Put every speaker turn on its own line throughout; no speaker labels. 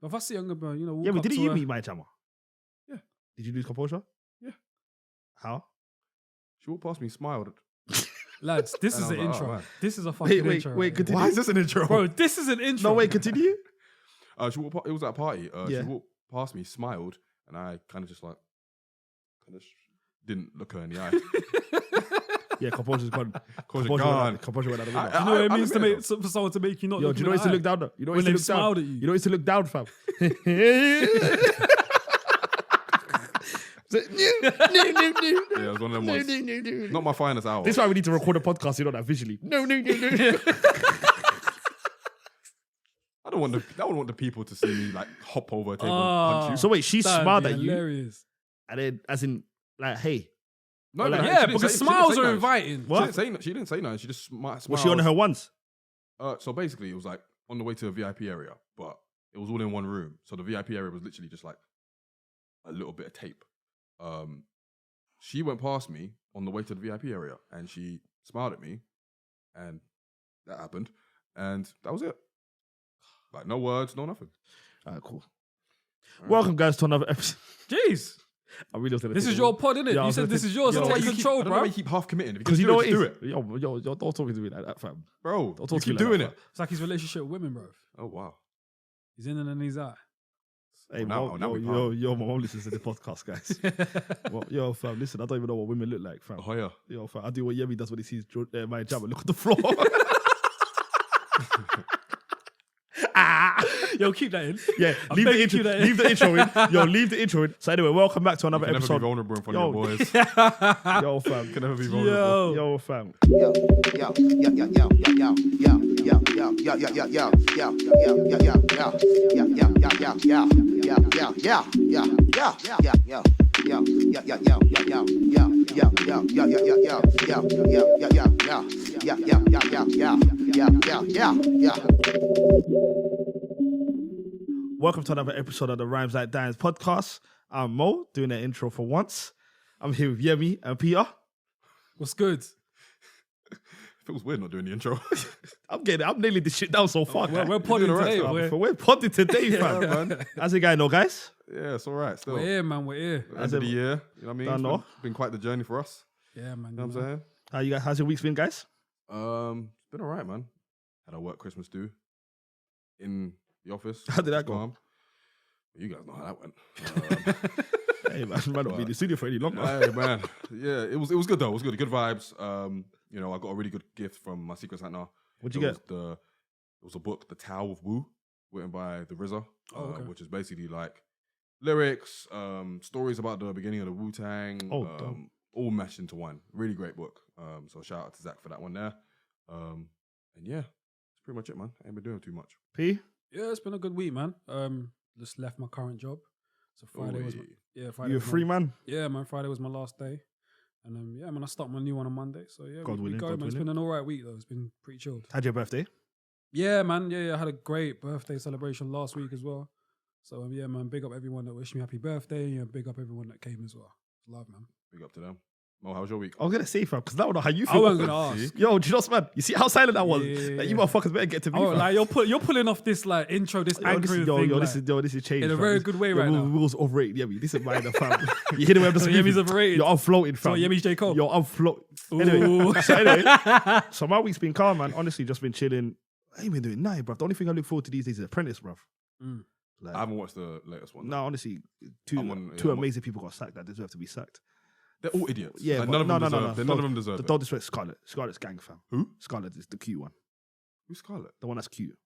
If I see a younger bro, you know, walk
Yeah, but
up
didn't
to
you
her-
meet my jammer?
Yeah.
Did you lose composure?
Yeah.
How?
She walked past me, smiled.
Lads, this
And
is
I
an
was like,
intro.
oh, man.
This is a fucking
Wait,
intro.
wait, continue.
Why is this an intro?
Bro, this is an intro.
No, wait, continue.
She walked. It was at a party.
Yeah.
She walked past me, smiled, and I kind of just like, didn't look her in the eye.
Yeah, composure's gone.
Composure gone.
Composure went out the window.
Do you know what it means to
admit
make for someone to make you not
Yo,
look
do you know
in
it's
the
to look
eye?
down? You know
When
it's to
they've
look down.
smiled at you.
You know it's to look down, fam.
Yeah, it was one of them ones. Not my finest hour.
This is why we need to record a podcast, you know, that visually. No.
I don't want the people to see me like hop over a table and punch you.
So wait, she
That'd
smiled
be
at you,
hilarious.
and then, as in, like, hey,
No,
Well,
no,
like-
she
Yeah,
didn't
because
say- she didn't
smiles
say
are
no.
inviting.
What?
She didn't say no. She just smiled.
was she on her once?
So basically, it was like on the way to a VIP area, but it was all in one room. So the VIP area was literally just like a little bit of tape. She went past me on the way to the VIP area, and she smiled at me, and that happened, and that was it. Like no words, no nothing.
All right, cool. Welcome, guys, to another episode.
Jeez.
I really was gonna
This
take
is
the
your
word.
pod, innit?
Yeah, I
You
was
said
gonna
this
take-
is yours.
Yo,
So
why
take
I don't
control,
know
bro.
why you keep half committing. If
Because you
you
know
know
what
it, do
it
it,
is. Yo, don't talk to me like that, fam.
bro.
Don't
You
talk to me
keep
like
doing
that,
it.
It's like his relationship with women, bro.
Oh wow.
He's in and then he's out.
Hey,
Now we
yo, my mom listens to the podcast, guys. Well, yo, fam, listen, I don't even know what women look like, fam.
Oh yeah.
Yo, fam, I do what Yemi does when he sees my jam and look at the floor.
Yo, keep that in.
Yeah,
I'm
leave the
begging
intro.
you that-
Leave the intro in. Yo, leave the intro in. So anyway, welcome back to
You
another
can never be
episode.
vulnerable in front
Yo.
of your boys.
Yo, fam.
You can never be vulnerable.
Yo.
Yo, fam. Welcome to another episode of the Rhymes Like Dimes podcast. I'm Mo, doing the intro for once. I'm here with Yemi and Peter.
What's good?
Feels weird not doing the intro.
I'm nailing this shit down so far.
We're
guys.
podding
alright,
today.
fam.
We're podding today, fam.
man.
How's it going, though, guys?
Yeah, it's all right. Still,
We're here, man. We're here.
end of the year. You know what I mean?
Don't
It's
know.
been quite the journey for us.
Yeah, man.
You know what I'm saying?
How you guys? How's your week's been, guys?
It's been all right, man. Had our work Christmas do in the office.
How did that go?
Calm. You guys know how that went.
Hey, man, might not be in the studio for any longer.
Hey man, yeah, it was good though. It was good, good vibes. You know, I got a really good gift from my Secret Santa.
What'd you get?
It was a book, The Tao of Wu, written by the RZA,
okay.
which is basically like lyrics, stories about the beginning of the Wu Tang,
Oh, dope.
all meshed into one. Really great book. So shout out to Zach for that one there. And yeah, that's pretty much it, man. I ain't been doing too much.
P?
Yeah, it's been a good week, man. Just left my current job. So Friday was Friday.
You a
was my-
free man?
Yeah, man. Friday was my last day, and yeah, man. I start my new one on Monday. So yeah,
God
we
willing,
go,
God
man. It's
willing.
been an alright week though. It's been pretty chilled.
How'd your birthday?
Yeah, man. Yeah, I had a great birthday celebration last week as well. So yeah, man. Big up everyone that wished me happy birthday. Yeah, big up everyone that came as well. Love, man.
Big up to them. Mo, how was your week?
I was going to say, fam, because that was not how you feel.
I wasn't gonna ask.
Yo, do you know what's mad? You see how silent I was?
Yeah.
Like, you motherfuckers better get to me,
Oh,
fam.
like you're pulling off this like intro, this
Yo,
anchoring thing.
this is change.
in a
fam.
very
This-
good way
yo,
right now.
Will's overrated, Yemi. This is mine, fam. You hear the way I'm just
So
moving?
Yemi's overrated.
Yo, I'm floating, fam.
So Yemi's J. Cole.
Yo, I'm floating.
Ooh.
Anyway, so my week's been calm, man. Honestly, just been chilling. I ain't been doing nothing, bruv. The only thing I look forward to these days is Apprentice, bruv.
Mm.
Like,
I haven't watched the latest one.
no, honestly,
I'm
two
on-
amazing people got sacked that deserve to be sacked.
They're all idiots.
Yeah,
Like,
but
none of them
no.
deserve. None of them deserve. it.
Don't disrespect Scarlett. Scarlett's gang, fam.
Who?
Scarlett is the cute one.
Who's Scarlett?
The one that's cute.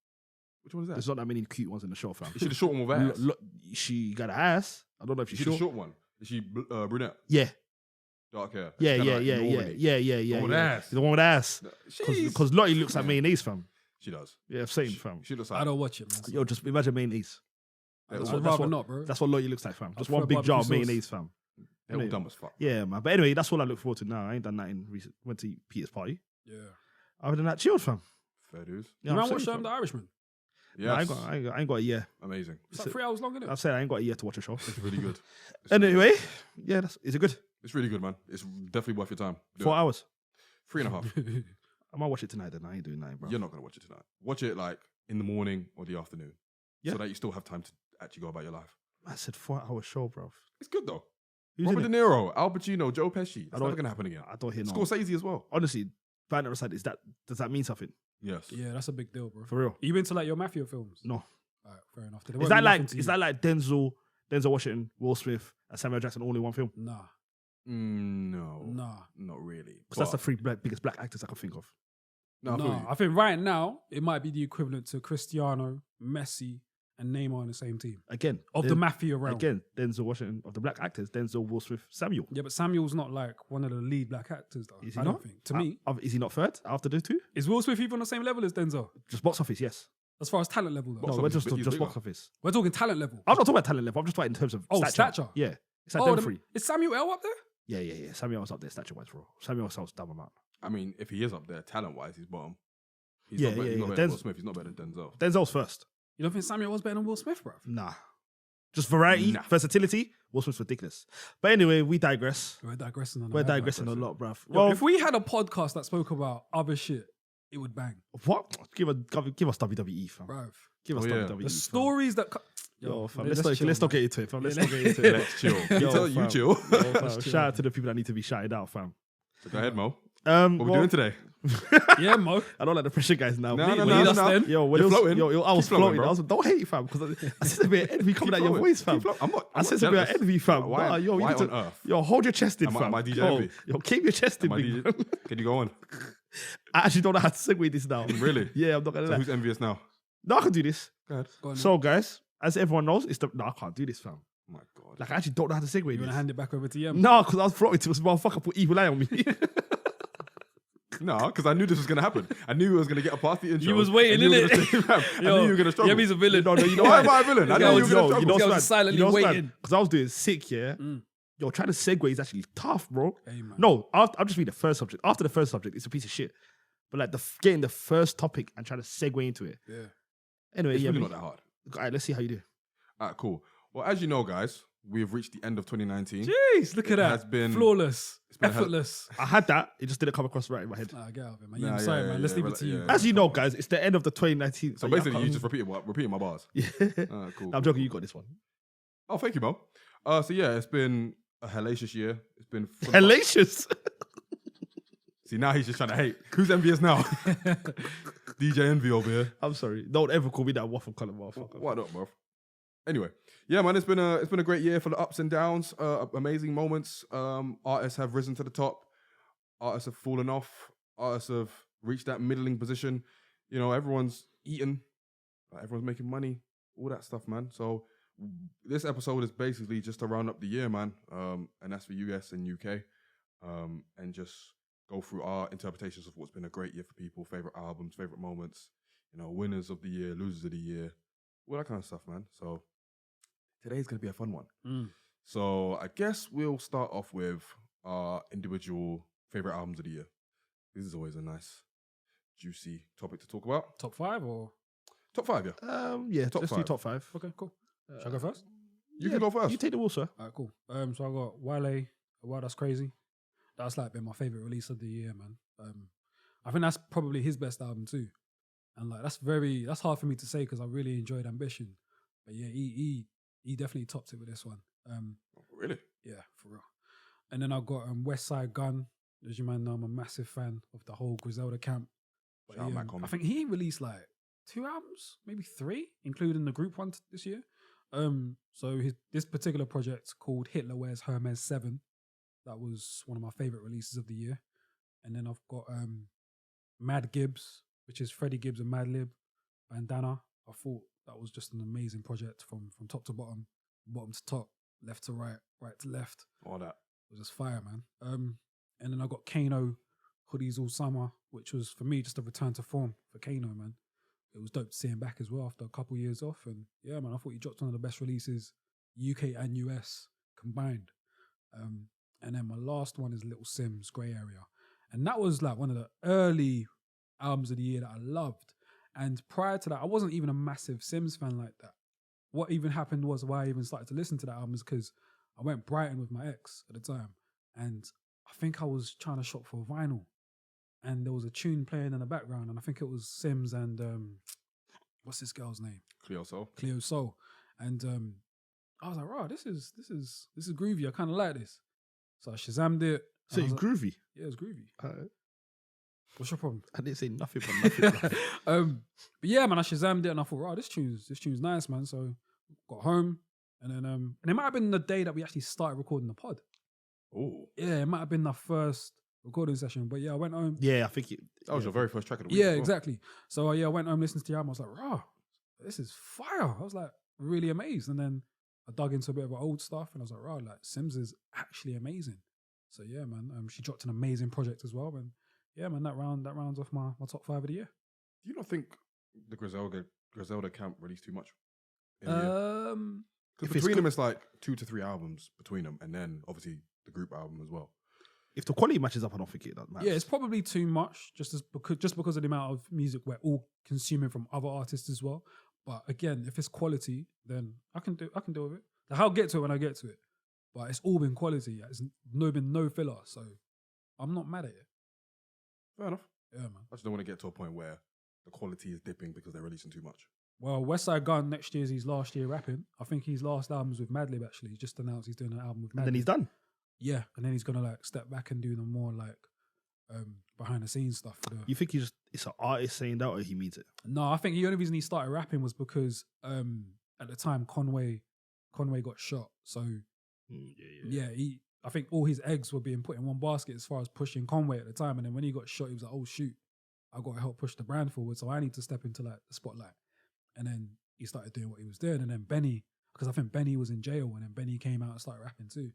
Which one is that?
There's not that many cute ones in the show, fam.
Is she the short one with ass?
She got an ass. I don't know if
Is
she's
she the
short.
short one? Is she brunette?
Yeah,
Dark hair?
yeah.
Kinda like Normandy.
The
one with
yeah.
ass.
The one with ass.
She's-
Because Lottie looks like mayonnaise, fam.
She does.
Yeah, same, fam.
She looks like.
I don't watch it, man.
Yo, just imagine mayonnaise.
I'd
That's
rather
what-
not, bro.
That's what Lottie looks like, fam. Just
prefer
one big jar of
barbecue sauce.
mayonnaise, fam.
They're all dumb as fuck.
Yeah, man. But anyway, that's all I look forward to now. I ain't done that in recent. Went to Peter's party.
Yeah.
Other than that, chilled, fam.
Fair dues.
Yeah,
You
I'm
man watch
saying,
The
fam.
Irishman?
Nah,
Yes.
I ain't got a year.
Amazing.
It's like 3 hours long, isn't
I've
it?
said I ain't got a year to watch a show.
It's really good. It's really
Anyway,
good.
yeah, is it good?
It's really good, man. It's definitely worth your time. Do
4
it.
hours.
3.5.
I might watch it tonight then. I ain't doing nothing, bro.
You're not gonna watch it tonight. Watch it like in the morning or the afternoon,
Yeah.
so that you still have time to actually go about your life.
I said 4-hour show, bro.
It's good though.
Who's
Robert
in
De
it?
Niro, Al Pacino, Joe Pesci. That's
don't-
never gonna happen again.
I don't hear no.
Scorsese as well.
Honestly, banter aside, does that mean something
Yes.
Yeah, that's a big deal, bro.
for real?
Are you into like your mafia films?
No.
Alright, fair enough. Did they
Is
work
that
with
like
nothing to
is
you?
that like Denzel Washington, Will Smith, and Samuel Jackson all in one film?
Nah,
No.
nah.
Not really.
Because that's the
But-
three biggest black actors I can think of.
No, I feel
Nah,
you.
I think right now it might be the equivalent to Cristiano, Messi, and Neymar on the same team
Again,
of the mafia realm.
Again, Denzel Washington of the black actors. Denzel, Will Smith, Samuel.
Yeah, but Samuel's not like one of the lead black actors, though.
Is he
I
not?
don't think. To me,
Is he not third after the two?
is Will Smith even on the same level as Denzel
Just box office, yes.
as far as talent level? Though?
Box
No, we're
office,
just
he's
just
bigger.
box office.
We're talking talent level.
I'm not talking about talent level. I'm just talking in terms of
stature.
Yeah, it's like
Oh,
them three.
is Samuel L up there?
Yeah. Samuel's up there stature wise, bro. Samuel sounds dumb amount.
I mean, if he is up there talent wise, he's bottom. He's
Yeah,
not better,
yeah,
he's not
yeah.
better than
Denz-
Will Smith. He's not better than Denzel.
Denzel's first.
You don't think Samuel was better than Will Smith, bro?
Nah. Just variety,
Nah.
versatility. Will Smith's ridiculous. But anyway, we digress.
We're digressing on that.
We're
bro.
digressing a lot, bruv.
Yo,
Well,
if we had a podcast that spoke about other shit, it would bang,
what? Give us WWE, fam.
bro.
Give us
Oh, yeah.
WWE.
The
fam.
stories that.
Yo, fam,
let's
let's
chill,
not
man.
get into it, fam. Let's
Yeah,
not get into it.
Let's chill.
Yo,
You
fam.
chill.
Yo, fam,
Let's chill,
shout out
man.
to the people that need to be shouted out, fam.
So go ahead, Mo.
What
What we doing today?
Yeah, Mo.
I don't like the pressure guys now.
No,
Please,
no,
please.
lead
no,
us
no.
then.
Yo, when
You're
it was,
floating.
yo, I was
Keep floating,
floating.
bro.
I was don't hate it, fam, because I said a bit of envy coming out your voice, fam. I said a bit of envy, fam.
Why,
Nah, yo, you
why
need
on
to,
earth?
yo, hold your chest in,
Am I-
fam.
am I DJ
yo,
envy?
yo, keep your chest in,
Am I
big
DJ?
man.
Can you go on?
I actually don't know how to segue this now.
Really?
Yeah, I'm not gonna
So
lie.
who's envious now?
No, I can do this.
Go ahead.
Go on,
So, guys, as everyone knows, no, I can't do this, fam.
Oh my God.
Like, I actually don't know how to segue
you want
this.
to hand it back over to Yem?
No, because I was floating to this motherfucker put evil eye on me.
No, because I knew this was going to happen. I knew we was going to get past the intro.
You was waiting,
and you were
innit?
gonna say, "Fam, I knew you were going to struggle.
Yem, he's a villain.
No, you know
Why
what?
am I a villain? I
This
knew
guy
you were
was-
going to
yo,
struggle.
you know- This guy was silently waiting.
Because I was doing sick, yeah.
Mm.
Yo, trying to segue is actually tough, bro.
Hey, man.
No, I'll just read the first subject. After the first subject, it's a piece of shit. But like getting the first topic and trying to segue into it.
Yeah.
Anyway,
It's
yeah.
really not that hard.
All right, let's see how you do.
All right, cool. Well, as you know, guys, we've reached the end of 2019.
Jeez, look at
It
that.
has been-
Flawless.
it's been a hell-
Effortless.
I had that. It just didn't come across right in my head.
Nah, get out of it, man.
Nah,
Yem,
yeah,
sorry,
yeah,
man. Let's
yeah,
leave
well,
it to you.
yeah.
As you know, guys, it's the end of the 2019.
So
yeah, I
basically, you
can't-
just repeating my bars.
Yeah.
Cool.
I'm joking. You got this one.
Oh, thank you, Mo. So yeah, it's been a hellacious year. It's been full of-
Hellacious.
See, now he's just trying to hate. Who's envious now? DJ Envy over here.
I'm sorry. Don't ever call me that waffle color motherfucker.
What up, bro? Anyway, yeah, man, it's been a great year for the ups and downs, amazing moments. Artists have risen to the top. Artists have fallen off. Artists have reached that middling position. You know, everyone's eating. Everyone's making money. All that stuff, man. So this episode is basically just to round up the year, man. And that's for US and UK. And just go through our interpretations of what's been a great year for people, favorite albums, favorite moments, you know, winners of the year, losers of the year, all that kind of stuff, man. So today's going to be a fun one.
Mm.
So I guess we'll start off with our individual favorite albums of the year. This is always a nice, juicy topic to talk about.
Top 5 or?
Top 5, yeah.
Yeah,
Top
let's do
five.
top 5.
Okay, cool. Shall I go first?
You can go first.
You take the wheel, sir.
All right, cool. So I got Wale, Wow, That's Crazy. That's like been my favorite release of the year, man. I think that's probably his best album too. And like that's hard for me to say because I really enjoyed Ambition. But yeah, he definitely topped it with this one.
Really?
Yeah, for real. And then I got West Side Gun. As you might know, I'm a massive fan of the whole Griselda camp. But
Shout out
yeah,
Mac Homie.
I think he released like 2 albums, maybe 3, including the group one this year. So this particular project called Hitler Wears Hermes 7. That was one of my favorite releases of the year. And then I've got Mad Gibbs, which is Freddie Gibbs and Madlib, Bandana. I thought that was just an amazing project from top to bottom to top, left to right, right to left.
All that.
It was just fire, man. And then I got Kano, Hoodies All Summer, which was for me just a return to form for Kano, man. It was dope to see him back as well after a couple years off. And yeah, man, I thought he dropped one of the best releases, UK and US combined. And then my last one is Little Sims, Grey Area. And that was like one of the early albums of the year that I loved. And prior to that, I wasn't even a massive Sims fan like that. What even happened was why I even started to listen to that album is because I went Brighton with my ex at the time. And I think I was trying to shop for vinyl. And there was a tune playing in the background. And I think it was Sims and what's this girl's name?
Cleo Soul.
Cleo Soul. And I was like, "Right, this is groovy. I kind of like this." So I Shazammed it.
So
and I
it's
was like,
groovy.
yeah, it's groovy.
Alright.
What's your problem?
I didn't say nothing but nothing.
But yeah, man, I Shazammed it and I thought, "Right, this tune's nice, man." So got home and then and it might have been the day that we actually started recording the pod.
Oh,
Yeah, it might have been the first recording session. But yeah, I went home.
Yeah, I think
that was your very first track of the week.
Yeah,
as well.
exactly. So yeah, I went home, listened to the album. I was like, "Rah, this is fire." I was like really amazed. And then I dug into a bit of her old stuff and I was like, "Rah, like Sims is actually amazing." So yeah, man, she dropped an amazing project as well. And yeah, man, that rounds off my top 5 of the year.
Do you not think the Griselda camp released too much? In the year?
if
Because
it's
between
good-
them, it's like 2 to 3 albums between them, and then obviously the group album as well.
if the quality matches up, I don't think it matters.
Yeah, it's probably too much just because of the amount of music we're all consuming from other artists as well. But again, if it's quality, then I can deal with it. Like, I'll get to it when I get to it. But it's all been quality. It's been no filler, so I'm not mad at it.
Fair enough.
Yeah, man.
I just don't want to get to a point where the quality is dipping because they're releasing too much.
Well, Westside Gunn next year is his last year rapping. I think his last album's with Madlib actually. He just announced he's doing an album with Madlib.
And then he's done.
Yeah, and then he's gonna like step back and do the more like behind the scenes stuff. For the...
You think it's an artist saying that, or he means it?
No, I think the only reason he started rapping was because at the time Conway got shot. So yeah, I think all his eggs were being put in one basket as far as pushing Conway at the time. And then when he got shot, he was like, "Oh shoot, I got to help push the brand forward. So I need to step into like the spotlight." And then he started doing what he was doing. And then Benny, because I think Benny was in jail, and then Benny came out and started rapping too.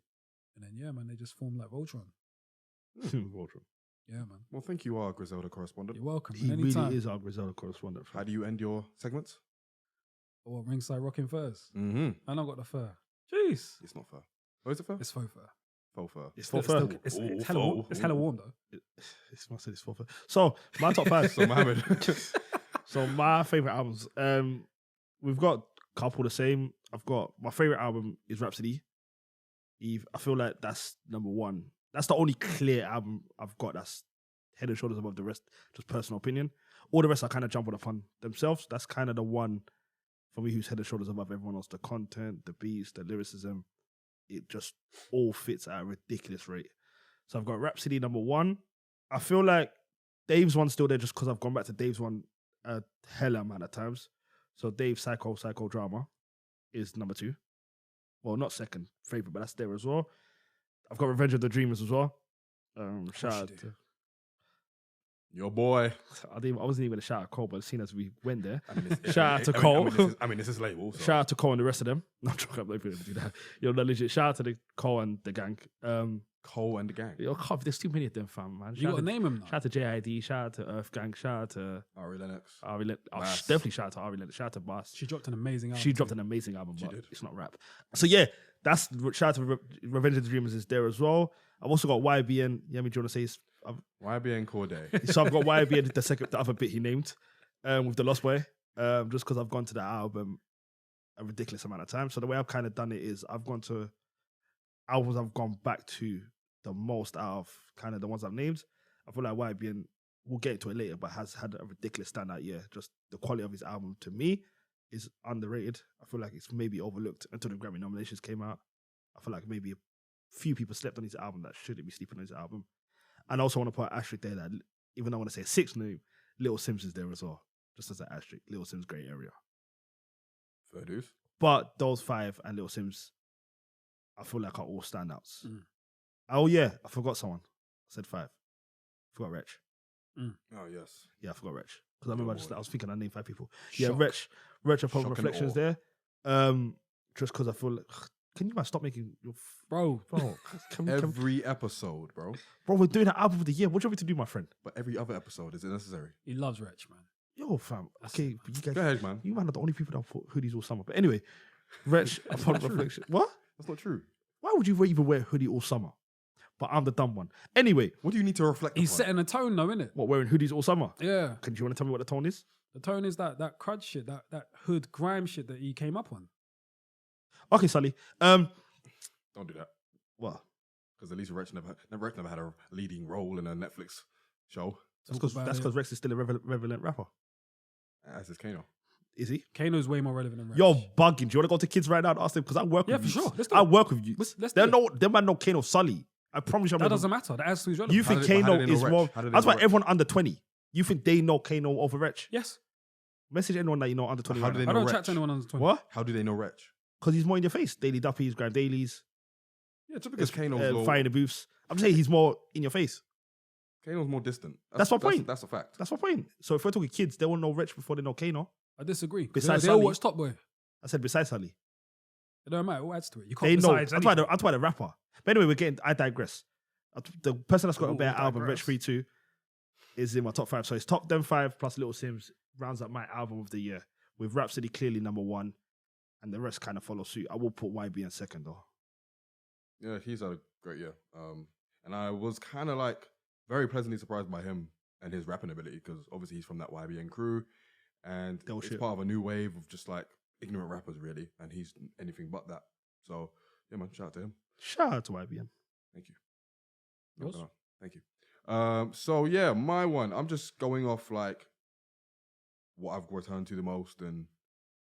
And then yeah, man, they just formed like Voltron.
Voltron.
Yeah, man.
Well, thank you, our Griselda correspondent.
You're welcome.
He
man. Anytime.
really is our Griselda correspondent.
How do you end your segments?
Or ringside rocking furs.
Mm-hmm.
And I got the fur. Jeez.
It's not fur. Oh, is it fur?
It's faux fur.
Faux fur.
It's
Still-
for fur.
still- it's hella warm though.
It's must say it's for fur. So my top 5.
So Mohammed.
So my favorite albums. We've got a couple the same. I've got my favorite album is Rhapsody. Eve. I feel like that's number 1. That's the only clear album I've got that's head and shoulders above the rest. Just personal opinion. All the rest are kind of jump on the fun themselves. That's kind of the one for me who's head and shoulders above everyone else. The content, the beats, the lyricism, it just all fits at a ridiculous rate. So I've got Rhapsody number 1. I feel like Dave's one's still there just because I've gone back to Dave's one a hella amount of times. So Dave's Psychodrama is number 2. Well, not second favorite, but that's there as well. I've got Revenge of the Dreamers as well. Shout out
you do.
to
Your boy.
I wasn't even going to shout out Cole, but seeing as we went there,
I mean,
Shout out to Cole.
This is label. So.
shout out to Cole and the rest of them. No, I'm joking, I'm not going to do that. Yo, no, legit. Shout out to the Cole and the gang.
Cole and the gang.
Yo, there's too many of them, fam, man.
You
Shout
got
out
to name him now.
Shout out to JID, shout out to Earth Gang, shout out to
Ari Lennox.
Ari Lennox.
Bass.
Definitely shout out to Ari Lennox, shout out to Bass.
She dropped an amazing album.
She dropped an amazing album, but it's not rap. So yeah, that's shout out to Revenge of the Dreamers is there as well. I've also got YBN. Yeah, I mean, do you want to say it's,
YBN Corday.
so I've got YBN, the other bit he named, with the Lost Boy, just because I've gone to that album a ridiculous amount of time. So the way I've kind of done it is I've gone to albums I've gone back to the most out of kind of the ones I've named. I feel like YBN, we'll get into it later, but has had a ridiculous standout year. Just the quality of his album to me is underrated. I feel like it's maybe overlooked until the Grammy nominations came out. I feel like maybe a few people slept on his album that shouldn't be sleeping on his album. And I also want to put an asterisk there that even though I want to say 6 name, Little Sims is there as well. Just as an asterisk. Little Sims, great area.
Fair dues.
But those 5 and Little Sims, I feel like are all standouts.
Mm.
Oh yeah, I forgot someone. I said 5. I forgot Wretch.
Oh, yes.
Yeah, I forgot Wretch. Because I remember I was thinking I named 5 people. Yeah,
Shock.
Wretch of Public
Shock and
Reflections
awe.
there. Just because I feel like, can you man stop making your
Bro,
Every episode, bro.
bro, we're doing an album of the year. What do you want me to do, my friend?
But every other episode is it necessary?
he loves Wretch, man.
Yo, fam. Okay, but you guys,
Go ahead, man.
you man are the only people that put hoodies all summer. But anyway, Wretch of Public
not true.
Reflection. What?
That's not true.
Why would you even wear a hoodie all summer? But I'm the dumb one. Anyway,
What do you need to reflect
He's
upon?
setting a tone though, innit?
what, wearing hoodies all summer?
Yeah.
Do you want to tell me what the tone is?
The tone is that crud shit, that hood grime shit that he came up on.
Okay, Sully.
Don't do that.
What?
Because at least Wretch never had a leading role in a Netflix show.
That's
Talk about
because
it.
Rex is still a relevant rapper.
As is Kano.
Is he?
Kano's way more relevant than Wretch.
You're bugging. Do you want to go to kids right now and ask them? Because I work
Yeah,
with
for
you.
sure. Let's do
I
it.
work with you.
Let's
They
do
know. Them man know Kano Sully. I promise you.
That doesn't matter. That adds to his relevance.
You
How
think
did they- how
Kano
did they know
is
Wretch?
more?
How did they
That's
know
why
Wretch?
everyone under 20. You think they know Kano over Wretch?
Yes.
Message anyone that you know under 20.
How
right
do they
now.
I
know
don't
Wretch?
chat to anyone under 20.
What?
How do they know Wretch?
Because he's more in your face. Daily Duppies, Grand Dailies,
Yeah, just because Kano's low,
Fire in the Booths. I'm saying he's more in your face.
Kano's more distant.
That's my point.
That's a fact.
That's my point. So if we're talking kids, they will know Wretch before they know Kano.
I disagree.
Besides
They all
Sully.
watch Top Boy.
I said besides Sully.
It don't matter. It all adds to it. You can't
They know.
besides
That's why,
anything.
that's why the rapper. But anyway, I digress. The person that's got a
Ooh,
better album,
digress.
Wretch 3-2, is in my top 5. So it's top them 5 plus Little Sims rounds up my album of the year. With Rhapsody clearly number 1, and the rest kind of follow suit. I will put YB in second though.
Yeah, he's had a great year. And I was kind of like very pleasantly surprised by him and his rapping ability because obviously he's from that YBN crew, and
They'll
it's
shit.
part of a new wave of just like ignorant rappers really, and he's anything but that. So yeah, man, shout out to him.
Shout out to YBN.
Thank you.
Yours?
No, thank you. So yeah, my one. I'm just going off like what I've returned to the most and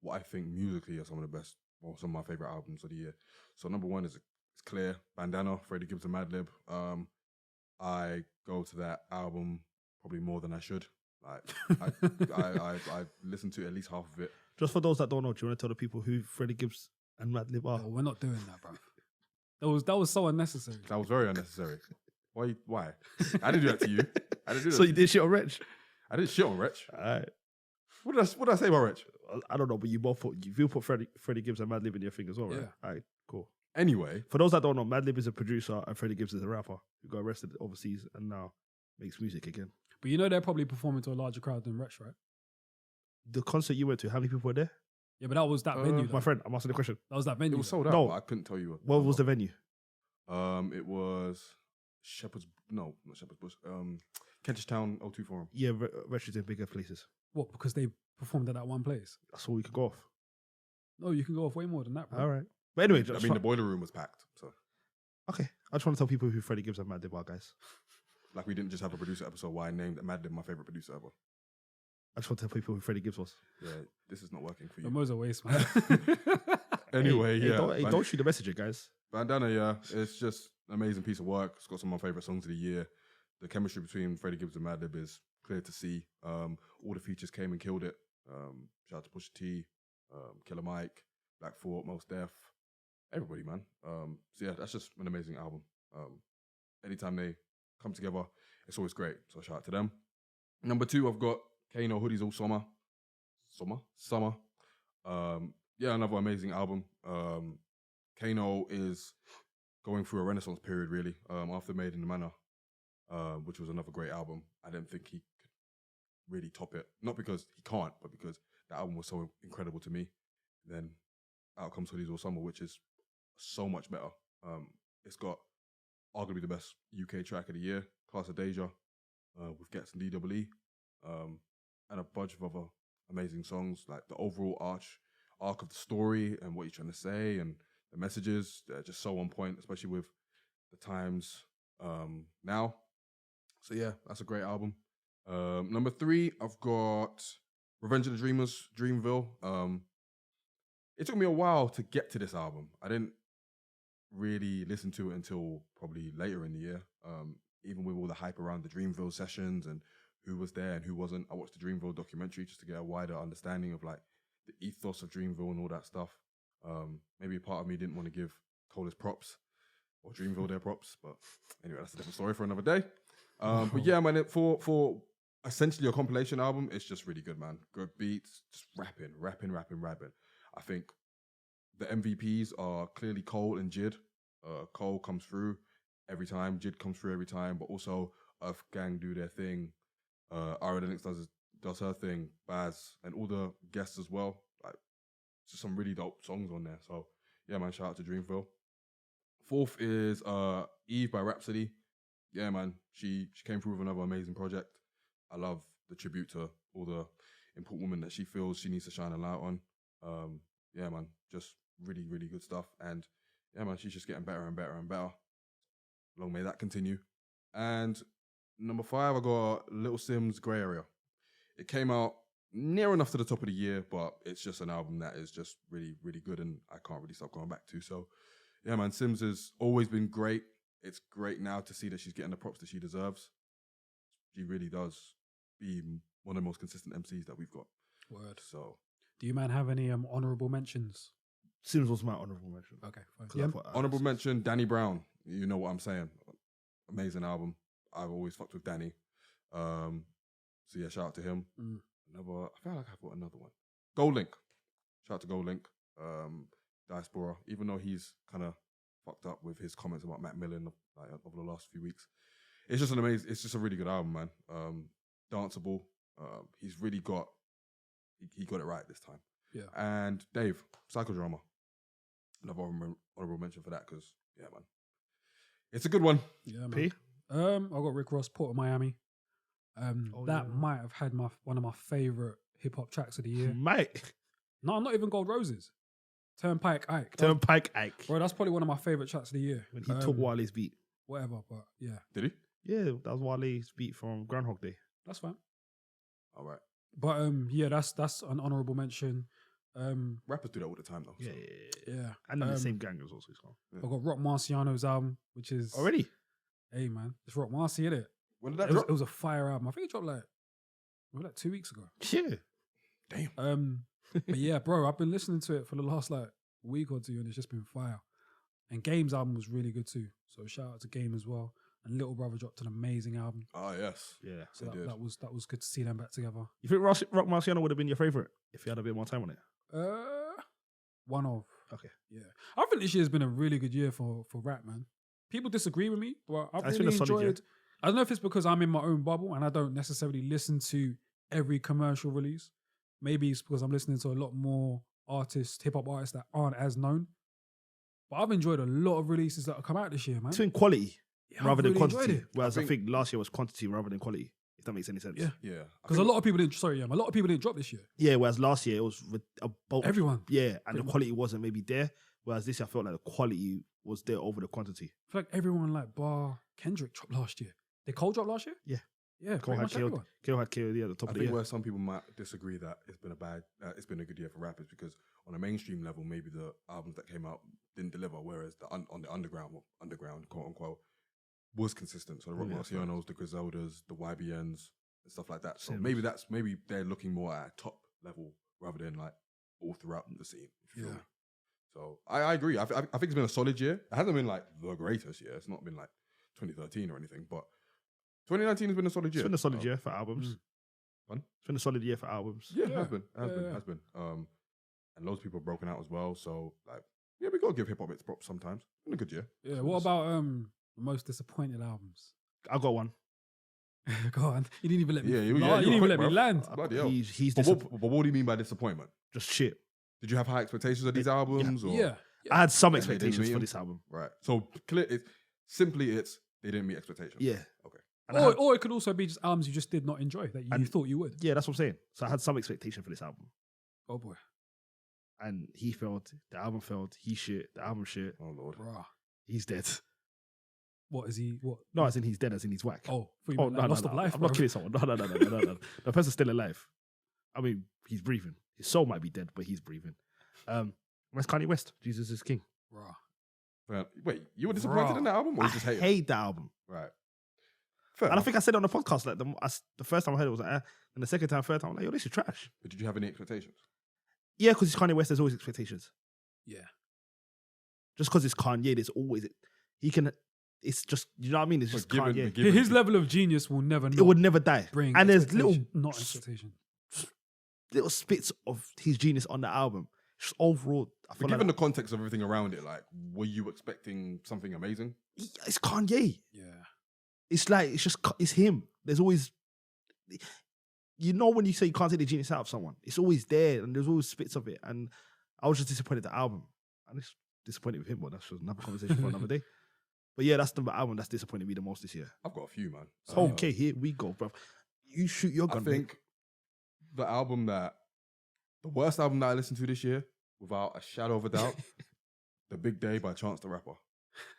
what I think musically are some of the best, or some of my favorite albums of the year. So number one is it's clear, Bandana, Freddie Gibbs and Madlib. I go to that album probably more than I should. Like I listened to at least half of it.
Just for those that don't know, do you want to tell the people who Freddie Gibbs and Madlib are?
Oh, we're not doing that, bro. That was so unnecessary.
That was very unnecessary. Why? I didn't do that to you. I didn't do that.
So you did shit on Wretch?
I didn't shit on Wretch.
Alright.
What did I say about Wretch?
I don't know, but you put Freddie Gibbs and Madlib in your thing as well, right?
Yeah.
Alright, cool.
Anyway,
For those that don't know, Madlib is a producer and Freddie Gibbs is a rapper who got arrested overseas and now makes music again.
But you know they're probably performing to a larger crowd than Wretch, right?
The concert you went to, how many people were there?
Yeah, but that was that venue.
My
though.
friend, I'm asking the question.
That was that
it
venue.
was
though.
sold out.
No.
But I couldn't tell you.
What was the venue?
It was Shepherd's. No, not Shepherd's Bush. Kentish Town O2 Forum.
Yeah, Wretch is in bigger places.
What? Because they performed at that one place.
That's all we could go off.
No, you can go off way more than that, bro.
All right. But anyway,
I mean, the boiler room was packed. So,
okay. I just want to tell people who Freddie Gibbs and Madlib are, guys.
like, we didn't just have a producer episode where I named Madlib my favorite producer ever.
I just want to tell people who Freddie Gibbs was.
Yeah, this is not working for
The
you.
Mo's a waste, man.
Anyway,
Hey,
yeah.
don't shoot the messenger, guys.
Bandana, yeah, it's just an amazing piece of work. It's got some of my favorite songs of the year. The chemistry between Freddie Gibbs and Madlib is clear to see. All the features came and killed it. Shout out to Pusha T, Killer Mike, Black Thought, Mos Def, everybody, man. So yeah, that's just an amazing album. Anytime they come together, it's always great. So shout out to them. Number 2, I've got Kano, Hoodies All Summer. Summer. Yeah, another amazing album. Kano is going through a renaissance period, really, after Made in the Manor, which was another great album. I didn't think he could really top it. Not because he can't, but because the album was so incredible to me. Then out comes Hoodies All Summer, which is so much better. It's got arguably the best UK track of the year, Class of Deja, with Gets and DWE, and a bunch of other amazing songs. Like the overall arc of the story and what he's trying to say and the messages, they're just so on point, especially with the times now. So yeah, that's a great album. Number 3, I've got Revenge of the Dreamers, Dreamville. It took me a while to get to this album. I didn't really listen to it until probably later in the year. Even with all the hype around the Dreamville sessions and who was there and who wasn't. I watched the Dreamville documentary just to get a wider understanding of like the ethos of Dreamville and all that stuff. Maybe part of me didn't want to give Cole his props or Dreamville their props, but anyway, that's a different story for another day. But yeah, man, for essentially a compilation album, it's just really good, man. Good beats, just rapping. I think the MVPs are clearly Cole and Jid. Cole comes through every time, Jid comes through every time, but also Earth Gang do their thing. Ara Lennox does her thing, Baz, and all the guests as well. Like, just some really dope songs on there. So yeah, man, shout out to Dreamville. 4th is Eve by Rhapsody. Yeah, man, she came through with another amazing project. I love the tribute to all the important women that she feels she needs to shine a light on. Yeah, man, just really, really good stuff. And yeah, man, she's just getting better and better and better. Long may that continue. And number 5, I got Little Sims, Grey Area. It came out near enough to the top of the year, but it's just an album that is just really, really good, and I can't really stop going back to. So, yeah, man, Sims has always been great. It's great now to see that she's getting the props that she deserves. She really does be one of the most consistent MCs that we've got.
Word.
So,
Do you man have any honorable mentions?
Sims was my honorable mention.
Okay, fine.
'Cause I
Yeah.
thought,
honorable mention, Danny Brown. You know what I'm saying. Amazing album. I've always fucked with Danny. So yeah, shout out to him.
Mm.
I feel like I've got another one. GoldLink. Shout out to GoldLink. Diaspora. Even though he's kind of fucked up with his comments about Mac Millen like, over the last few weeks. It's just it's just a really good album, man. Danceable. He's really got he got it right this time.
Yeah.
And Dave, Psychodrama. Another honorable mention for that because, yeah, man. It's a good one.
Yeah, man.
P?
I got Rick Ross, Port of Miami. That might have had one of my favorite hip hop tracks of the year.
Mate.
No, I'm not even Gold Roses. Turnpike Ike.
Turnpike Ike.
Bro, that's probably one of my favorite tracks of the year.
When he took Wale's beat.
Whatever, but yeah,
Did he?
Yeah, that was Wale's beat from Groundhog Day.
that's fine.
All right.
But yeah, that's an honorable mention.
Rappers do that all the time, though.
Yeah,
so.
yeah, yeah.
Yeah,
And then the same gang was also song.
I got Rock Marciano's album, which is
Already?
Hey man, it's Rock Marcy, innit?
When did that
It was,
drop?
it was a fire album. I think it dropped like 2 weeks ago.
Yeah.
Damn.
But yeah, bro, I've been listening to it for the last like week or two, and it's just been fire. And Game's album was really good too. So shout out to Game as well. And Little Brother dropped an amazing album.
Oh, yes.
Yeah.
So
They did.
that was good to see them back together.
You think Rock Marciano would have been your favourite if he had a bit more time on it?
One of.
Okay.
Yeah. I think this year's been a really good year for rap, man. People disagree with me, but I've
It's
really
been a solid year.
enjoyed. I don't know if it's because I'm in my own bubble and I don't necessarily listen to every commercial release. Maybe it's because I'm listening to a lot more artists, hip hop artists that aren't as known. But I've enjoyed a lot of releases that have come out this year, man.
It's been quality
Yeah,
rather
I've
than
really enjoyed
quantity.
it.
Whereas
I
I think last year was quantity rather than quality, if that makes any sense.
Yeah.
Yeah.
Because a lot of people didn't. Sorry, yeah, a lot of people didn't drop this year.
Yeah, whereas last year it was with a bulk.
Everyone.
Yeah, and
Pretty
the
much.
quality wasn't maybe there. Whereas this year I felt like the quality was there over the quantity.
I feel like everyone like bar Kendrick dropped last year. Did Cole drop last year?
Yeah.
Yeah,
Cole
pretty
had
much everyone.
KO had KOD at the top
I
of the
think
year.
where some people might disagree that it's been a good year for rappers because on a mainstream level, maybe the albums that came out didn't deliver, whereas on the underground quote unquote, was consistent. So the Rock
Yeah,
Marcianos, the Griseldas, the YBNs, and stuff like that. So
Sims.
maybe they're looking more at a top level rather than like all throughout the scene. If you feel
Yeah.
me. So I agree. I think it's been a solid year. It hasn't been like the greatest year. It's not been like 2013 or anything, but 2019 has been a solid year.
It's been a solid year for albums.
Fun?
It's been a solid year for albums.
Yeah, it
Yeah.
has been. It has been. And loads of people have broken out as well. So like, yeah, we gotta give hip hop its props sometimes. It's been a good year.
Yeah. What about the most disappointed albums?
I got one.
Go on. You didn't even let me.
Yeah, you-
no,
yeah,
you
you
didn't
were
even let
quick,
me
bruv.
land.
Bloody hell.
He's
But what do you mean by disappointment?
just shit.
Did you have high expectations of these albums? Or?
Yeah.
I had some
Yeah, they didn't
expectations
meet
for
him.
this album.
Right. So clear. It's simply they didn't meet expectations.
Yeah.
Okay.
And I had-
Or it could also be just albums you just did not enjoy that you
And-
thought you would.
yeah, that's what I'm saying. So I had some expectation for this album.
Oh boy.
And he failed. The album failed. He shit. The album shit.
Oh lord.
Bruh.
He's dead.
What is he? What?
No, as in he's dead, as in he's whack.
Oh,
Oh, no,
lost
no,
of
no.
life.
I'm not
bruv.
killing someone. No. The person's still alive. I mean, he's breathing. His soul might be dead, but he's breathing. Where's Kanye West? Jesus is King.
Bruh.
Well, wait, you were disappointed
Bruh.
in that album, or
I
you just hate it?
hate that album.
Right. Fair
And I
enough.
think I said it on the podcast, like the first time I heard it was like, and the second time, third time, I'm like, yo, this is trash.
But did you have any expectations?
Yeah, because it's Kanye West, there's always expectations.
Yeah.
Just because it's Kanye, there's always he can. It's just, you know what I mean? It's
But
just
given-
Kanye.
but given-
His level of genius will never.
It would never die.
bring.
And there's
expectation- not expectation.
little spits of his genius on the album. Just overall, I
But
feel
given
like
the context of everything around it, like, were you expecting something amazing?
it's Kanye.
Yeah.
It's like it's him. There's always, you know, when you say you can't take the genius out of someone, it's always there, and there's always spits of it. And I was just disappointed with the album. I'm just disappointed with him, but that's just another conversation for another day. But yeah, that's the album that's disappointed me the most this year.
I've got a few, man.
Okay, here we go, bro. You shoot your
I
gun.
think the worst album that I listened to this year, without a shadow of a doubt, The Big Day by Chance the Rapper.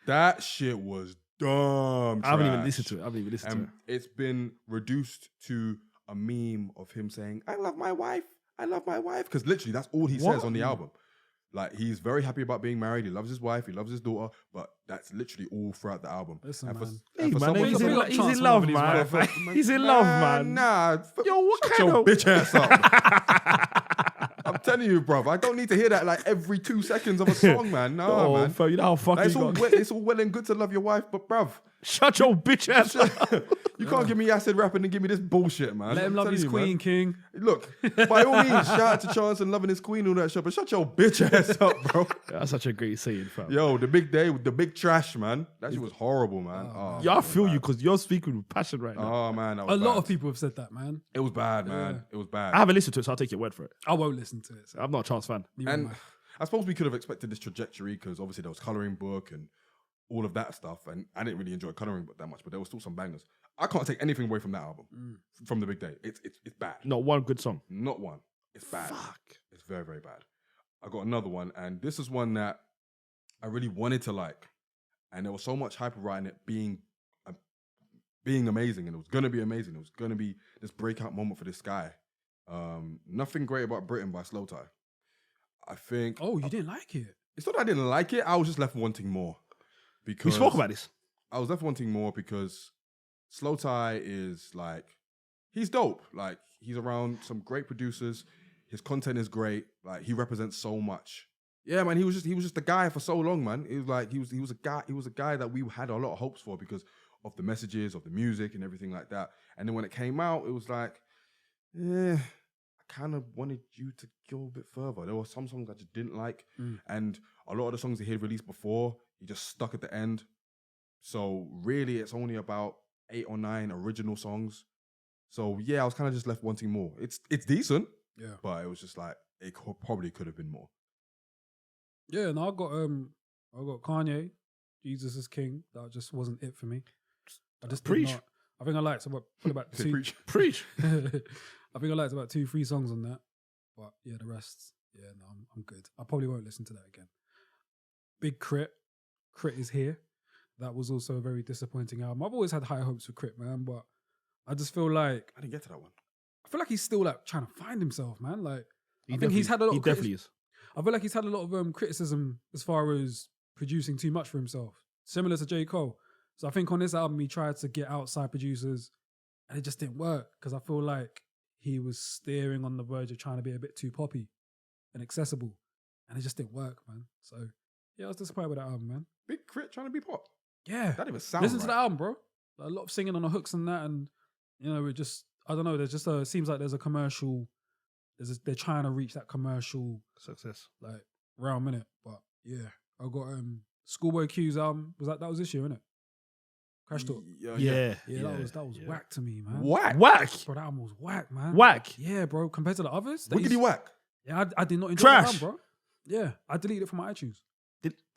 That shit was dumb.
I haven't even
trash.
listened to it. I haven't even listened to
And
it.
it's been reduced to a meme of him saying, "I love my wife. I love my wife," because literally that's all he says on the album. Like, he's very happy about being married. He loves his wife. He loves his daughter. But that's literally all throughout the album.
Listen,
and
man.
Hey, man,
someone
he's
to-
Big up
in
Chance
love,
for
man.
his wife.
He's in love, man.
Nah,
Yo, what
shut
kind
your
of
bitch ass up. I'm telling you, bruv. I don't need to hear that like every 2 seconds of a song, man. No,
Oh,
man.
fam, you know how fucking
Like, it's all well and good to love your wife, but bruv,
Shut your bitch ass up.
you can't give me acid rapping and give me this bullshit, man.
Let him
I'm
love
telling
his
you, man.
queen, King.
Look, by all means, shout out to Chance and loving his queen and all that shit, but shut your bitch ass up, bro.
That's such a great saying, fam.
Yo, the big day with the big trash, man. That shit was horrible, man. Oh,
Yeah, I
man,
feel
bad.
you because you're speaking with passion right now.
Oh man, that
A
was
lot
bad.
of people have said that, man.
It was bad, man.
Yeah.
It was bad.
I haven't listened to it, so I'll take your word for it.
I won't listen to it. So
I'm not a Chance fan.
neither
And
am
I suppose we could have expected this trajectory because obviously there was coloring book and all of that stuff, and I didn't really enjoy coloring book that much, but there was still some bangers. I can't take anything away from that album, from the big day. It's bad.
Not one good song.
Not one. It's bad.
Fuck.
It's very, very bad. I got another one, and this is one that I really wanted to like, and there was so much hype around it being amazing, and it was gonna be amazing. It was gonna be this breakout moment for this guy. Nothing Great About Britain by Slow Tie. I think.
Oh, you didn't like it?
It's not that I didn't like it. I was just left wanting more. Because
We spoke about this.
I was left wanting more because Slow Tie is like, he's dope. Like, he's around some great producers. His content is great. Like, he represents so much. Yeah, man. He was just a guy for so long, man. It was like he was a guy that we had a lot of hopes for because of the messages, of the music, and everything like that. And then when it came out, it was like, I kind of wanted you to go a bit further. There were some songs I just didn't like, and a lot of the songs that he had released before, he just stuck at the end. So really, it's only about 8 or 9 original songs. So yeah, I was kind of just left wanting more. It's decent,
Yeah.
but it was just like probably could have been more.
Yeah, no, I got Kanye, Jesus is King. That just wasn't it for me. I just did
Preach.
not. I think I liked about
Say
two.
preach.
Preach.
I think I liked about 2-3 songs on that, but yeah, the rest, yeah, no, I'm good. I probably won't listen to that again. Big Crit is here. That was also a very disappointing album. I've always had high hopes for Crit, man, but I just feel like
I didn't get to that one.
he's still like trying to find himself, man. Like
He
I think he's had a lot.
He
of
definitely is.
I feel like he's had a lot of criticism as far as producing too much for himself, similar to J. Cole. So I think on this album he tried to get outside producers, and it just didn't work because I feel like he was steering on the verge of trying to be a bit too poppy and accessible, and it just didn't work, man. So yeah, I was disappointed with that album, man.
Big Crit trying to be pop.
Yeah,
That even sounds
listen
right.
to the album, bro. A lot of singing on the hooks and that, and you know, it just I don't know. There's just it seems like there's a commercial. They're trying to reach that commercial
Success.
like round minute, but yeah, I got Schoolboy Q's album. That was this year, innit? Crash Talk.
Yeah.
Yeah, that was whack to me, man.
Whack.
Whack.
Bro, that album was whack, man.
Whack.
Yeah, bro. Compared to the others,
Wiggity whack.
yeah, I did not enjoy
Trash.
that album, bro. Yeah, I deleted it from my iTunes.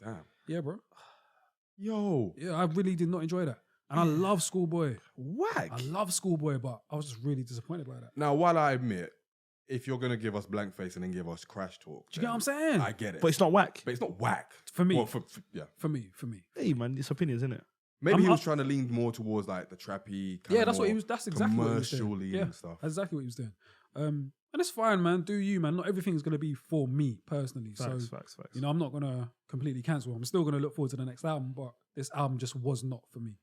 Damn.
Yeah, bro.
Yo.
Yeah, I really did not enjoy that, and I love Schoolboy.
Whack.
I love Schoolboy, but I was just really disappointed by that.
Now, while I admit, if you're gonna give us Blank Face and then give us Crash Talk,
Do you get what I'm saying?
I get it.
But it's not whack.
But it's not whack.
For me.
Well, yeah.
For me.
Hey, man, it's opinions, isn't it?
Maybe
I'm
he was
up-
trying to lean more towards like the trappy.
Yeah, that's what he was. That's exactly what he was doing.
commercially
Yeah,
and stuff.
that's exactly what he was doing. And it's fine, man. Do you, man? Not everything's gonna be for me personally.
Facts,
so
facts.
you know, I'm not gonna completely cancel. I'm still gonna look forward to the next album, but this album just was not for me.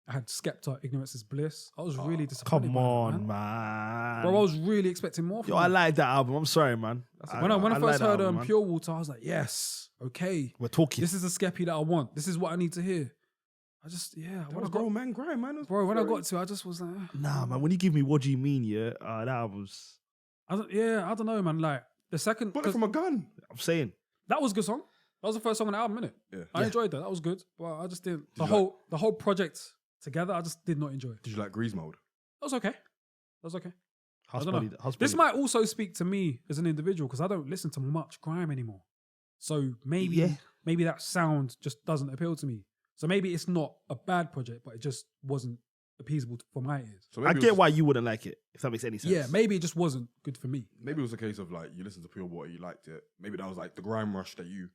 I had Skepta, Ignorance is Bliss. I was really disappointed.
Come
by that,
on,
man.
man.
Bro, I was really expecting more from
Yo, I
him.
like that album. I'm sorry, man.
When I
like
first
that
heard
album, man.
Pure Water, I was like, yes, okay.
We're talking.
This is the Skeppy that I want. This is what I need to hear. I just, yeah.
That
When
was
I got,
grown man grind, man. It was
bro, when I
very-
got to, I just was like,
Nah, man. When you give me What Do You Mean, yeah, that album's.
I don't know, man. Like the second,
Bullet
'cause
from a gun.
I'm saying.
that was a good song. That was the first song on the album, innit?
Yeah.
I enjoyed that. That was good, but I just didn't.
you
The whole project together, I just did not enjoy.
Did you like Grease Mode?
That was okay. That was okay.
House
don't know.
Bunny- House
This
Bunny-
might also speak to me as an individual because I don't listen to much grime anymore. So maybe
Yeah.
maybe that sound just doesn't appeal to me. So maybe it's not a bad project, but it just wasn't appeasable for my ears.
So
I
maybe it
get
was,
why you wouldn't like it, if that makes any sense.
Yeah, maybe it just wasn't good for me.
maybe it was a case of like you listened to Pure Water, you liked it. Maybe that was like the grime rush that you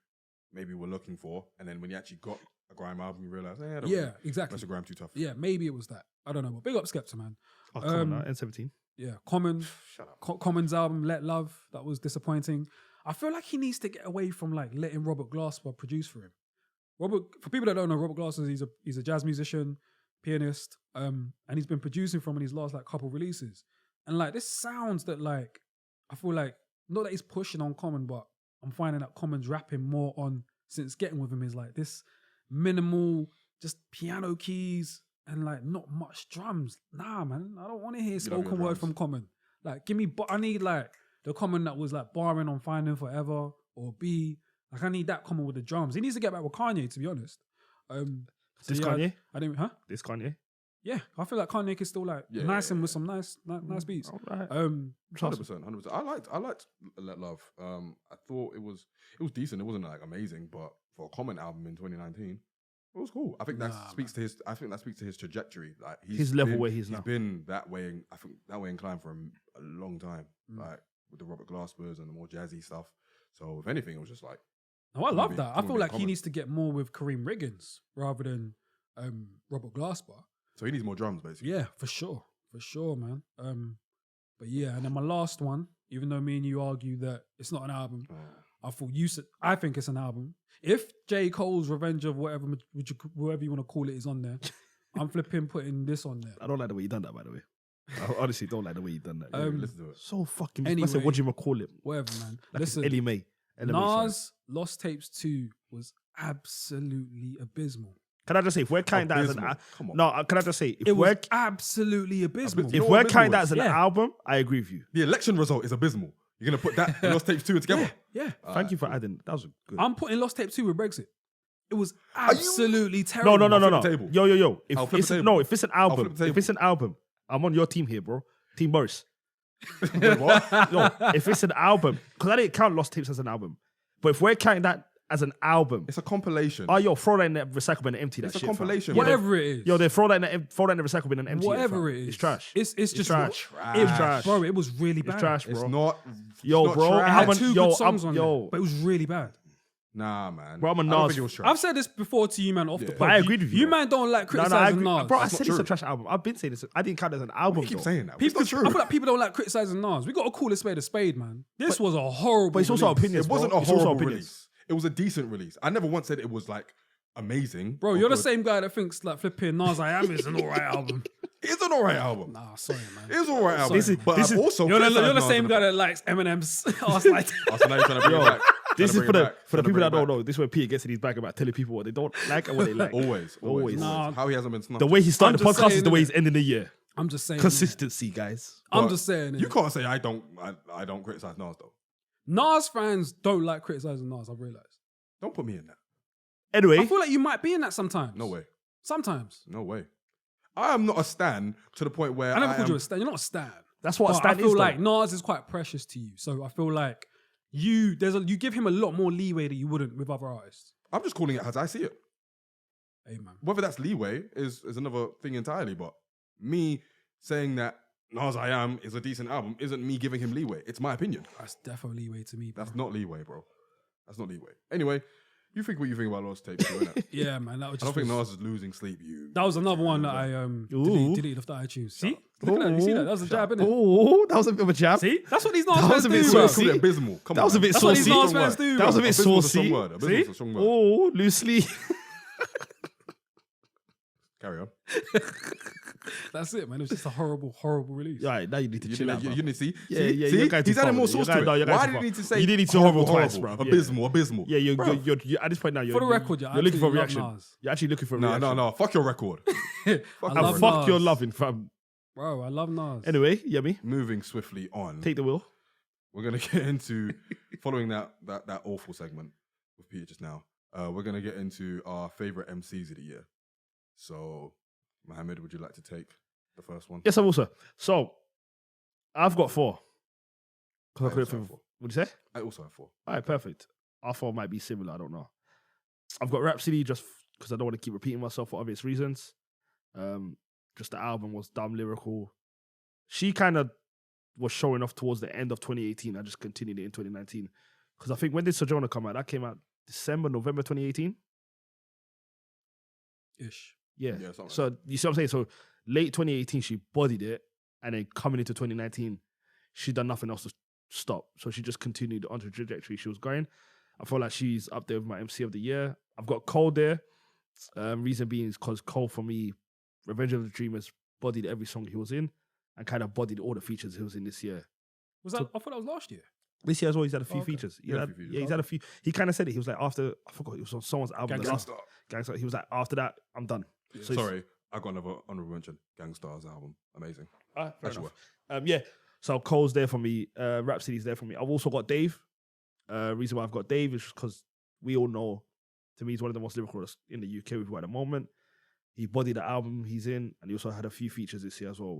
maybe were looking for, and then when you actually got a grime album, you realize,
Yeah, exactly.
that's a grime too tough.
Yeah, maybe it was that. I don't know. But big up Skepta, man.
Oh, come on, now, N17.
Yeah, Common.
Shut up.
Common's album, Let Love, that was disappointing. I feel like he needs to get away from like letting Robert Glasper produce for him. For people that don't know, Robert Glasper, he's a jazz musician, pianist, and he's been producing from his last like couple releases. And like this sounds that like I feel like not that he's pushing on Common, but I'm finding that Common's rapping more on since getting with him is like this minimal, just piano keys and like not much drums. Nah, man, I don't want to hear
You love your
spoken word
drums.
from Common. Like, give me, I need like the Common that was like barring on Finding Forever or B. Like, I need that Common with the drums. He needs to get back with Kanye, to be honest. So
This
yeah,
Kanye?
I didn't, huh?
This Kanye?
Yeah, I feel like Kanye can still like
Yeah,
nice
yeah,
him with some nice beats.
All right.
100%. I liked Let Love. I thought it was decent. It wasn't like amazing, but for a Common album in 2019, it was cool. I think that
Nah,
speaks to his. I think that speaks to his trajectory. Like
His level where he's now.
He's been that way. I think that way inclined for a long time. Like with the Robert Glaspers and the more jazzy stuff. So if anything, it was just like
No, I love
be-
that. I
come
feel
be
like he
Common.
needs to get more with Kareem Riggins rather than Robert Glasper.
so he needs more drums basically.
Yeah, for sure, man. But yeah, and then my last one, even though me and you argue that it's not an album, I thought you said I think it's an album. If J. Cole's Revenge of whatever you want to call it is on there, I'm flipping putting this on there.
I don't like the way you done that, by the way. I honestly don't like the way you done that.
Yeah, listen to it.
So fucking.
Anyway.
I said, what do you call it?
Whatever, man.
Like
Listen,
it's Ellie Mae.
Nas Lost Tapes 2 was absolutely abysmal.
Can I just say, if we're counting that as an
Abysmal. Come on.
no, can I just say, if
It was
we're
absolutely abysmal.
You know
if
what
we're
abysmal
counting that
is?
as an
Yeah.
album, I agree with you.
The election result is abysmal. You're gonna put that and Lost Tapes 2 together.
Yeah.
Thank you for adding. That was good.
I'm putting Lost Tape 2 with Brexit. It was
you-
absolutely
No,
terrible.
no, no, no,
flip
no.
the table.
Yo.
I'll
If
flip
it's
the table.
no, if it's an album,
flip the
if
table.
it's an album, I'm on your team here, bro. Team Boris.
Wait, what?
No, if it's an album, because I didn't count Lost Tapes as an album. But if we're counting that as an album,
It's a compilation.
oh yo, throw that in the recycle bin and empty that
It's a
shit. fam.
compilation.
Whatever it is.
Yo, they throw that in the recycle bin and empty
Whatever
it.
it
Fam.
is.
It's trash.
It's just
trash.
It was
Trash.
Bro, it was really bad.
It's trash,
It's
bro.
not.
Yo,
it's not
bro,
trash.
It had
I'm a-
two
yo,
good songs on
yo.
it, but it was really bad.
Nah, man.
Bro, I'm a
I don't
Nas-
think it was trash.
I've said this before to you, man, off the
Yeah.
pod.
But I agreed with you,
You,
bro.
man, don't like
No, I
criticizing
agree.
Nas.
Bro, I
That's
said
not
it's a
true.
trash album. I've been saying this. I didn't count it as an album.
You keep
though.
saying that.
People,
It's not
I
true.
feel like people don't like criticizing Nas. We got to call a spade, man. This was a horrible.
But it's also
release.
opinions.
It wasn't
bro.
a
It's also
horrible
opinions.
release. It was a decent release. I never once said it was like amazing.
Bro,
or
you're the
good.
same guy that thinks like flipping Nas I Am is an alright album.
It's an alright album.
Nah, sorry, man.
It's an alright album.
This is-
but
this
I've
is-
also
You're the
criticised
same
Nas
guy
in the-
that likes Eminem's ass like
Oh, so now you're trying to bring it back.
This is
Trying to
for
bring
the
it back.
for the
Trying to
people
bring
that
it
don't
back.
know. This is where Peter gets in his bag about telling people what they don't like and what they like.
Always.
Always.
Nah.
How he hasn't been snuffed.
The way he started the
I'm just
podcast is
saying,
the way
innit?
he's ending the year.
I'm just saying.
Consistency, guys.
I'm
But
just saying.
You
innit?
can't say I don't criticize Nas though.
Nas fans don't like criticizing Nas, I've realized.
Don't put me in that.
Anyway,
I feel like you might be in that sometimes.
No way.
Sometimes.
No way. I am not a stan to the point where
I never
I
called
am,
you a stan. You're not a stan.
that's what a
But
stan
I feel
is.
like
though.
Nas is quite precious to you. So I feel like you give him a lot more leeway that you wouldn't with other artists.
I'm just calling it as I see it.
Hey man.
Whether that's leeway is another thing entirely. But me saying that Nas I Am is a decent album isn't me giving him leeway. It's my opinion.
That's definitely leeway to me, bro.
That's not leeway, bro. That's not leeway. Anyway, you think what you think about Lost Tapes, too, innit?
Yeah, man. That was
I
just
don't think Nas is losing sleep.
that was another one that I
Ooh.
deleted off the iTunes. See? Look at that. You see that? That was a jab, innit?
Oh, that was a bit of a jab.
See? That's what these Nas
That
fans
was a bit
do,
saucy.
bro.
Call it abysmal. Come
That
on,
was a
man.
bit
That's what these
saucy.
Nas fans do,
That was a
bro.
bit
Abysmal's a
saucy.
strong word. Abysmal's a strong word.
Oh, loosely.
Carry on.
That's it, man. It was just a horrible, horrible release.
All right, now you need to
You
chill out,
didn't,
bro.
you didn't see?
Yeah,
see?
yeah,
see?
you're going too
He's adding
far
more
with it.
sauce
You're
to
going-
it.
you're going
Why
too
did
far.
he need to say
You didn't need to
horrible,
overtwice,
horrible?
bro. Yeah.
Abysmal.
Yeah, you're
Bruv.
at this point now.
For the record, yeah, I
you're looking for a
absolutely
reaction.
love Nas.
You're actually looking for a
No,
reaction.
no. Fuck your record.
I
And
love
fuck
Nas.
your loving, fam.
Bro, I love Nas.
Anyway, Yemi,
Moving swiftly on.
take the wheel.
We're gonna get into following that awful segment with Peter just now. We're gonna get into our favorite MCs of the year. So, Mohammed, would you like to take the first one?
Yes, I will, sir. So, I've got 4.
I
Because I
also
couldn't
have
think.
4.
What do you say?
I also have 4.
All right, perfect. Our 4 might be similar. I don't know. I've got Rhapsody just because I don't want to keep repeating myself for obvious reasons. Just the album was dumb lyrical. She kind of was showing off towards the end of 2018. I just continued it in 2019 because I think when did Sojourner come out? That came out December, November 2018.
Ish.
Yeah.
Yeah, something like
So you see what I'm saying? So late 2018, she bodied it, and then coming into 2019, she done nothing else to stop. So she just continued on the trajectory she was going. I feel like she's up there with my MC of the year. I've got Cole there. Reason being is because Cole, for me, Revenge of the Dreamers bodied every song he was in and kind of bodied all the features he was in this year.
Was that? I thought that was last year.
This year as well, he's had a few
okay.
features.
He had a few features.
Yeah, he's had a few. He kind of said it. He was like, after, I forgot, it was on someone's album. the last-
Gangstar.
Gangstar. He was like, after that, I'm done. So he's-
Sorry, I got another honorable mention. Gangstar's album, amazing.
Fair
Fresh
enough.
work.
Yeah. So Cole's there for me. Rhapsody's there for me. I've also got Dave. Reason why I've got Dave is because we all know, to me, he's one of the most lyrical artists in the UK we've got at the moment. He bodied the album he's in, and he also had a few features this year as well.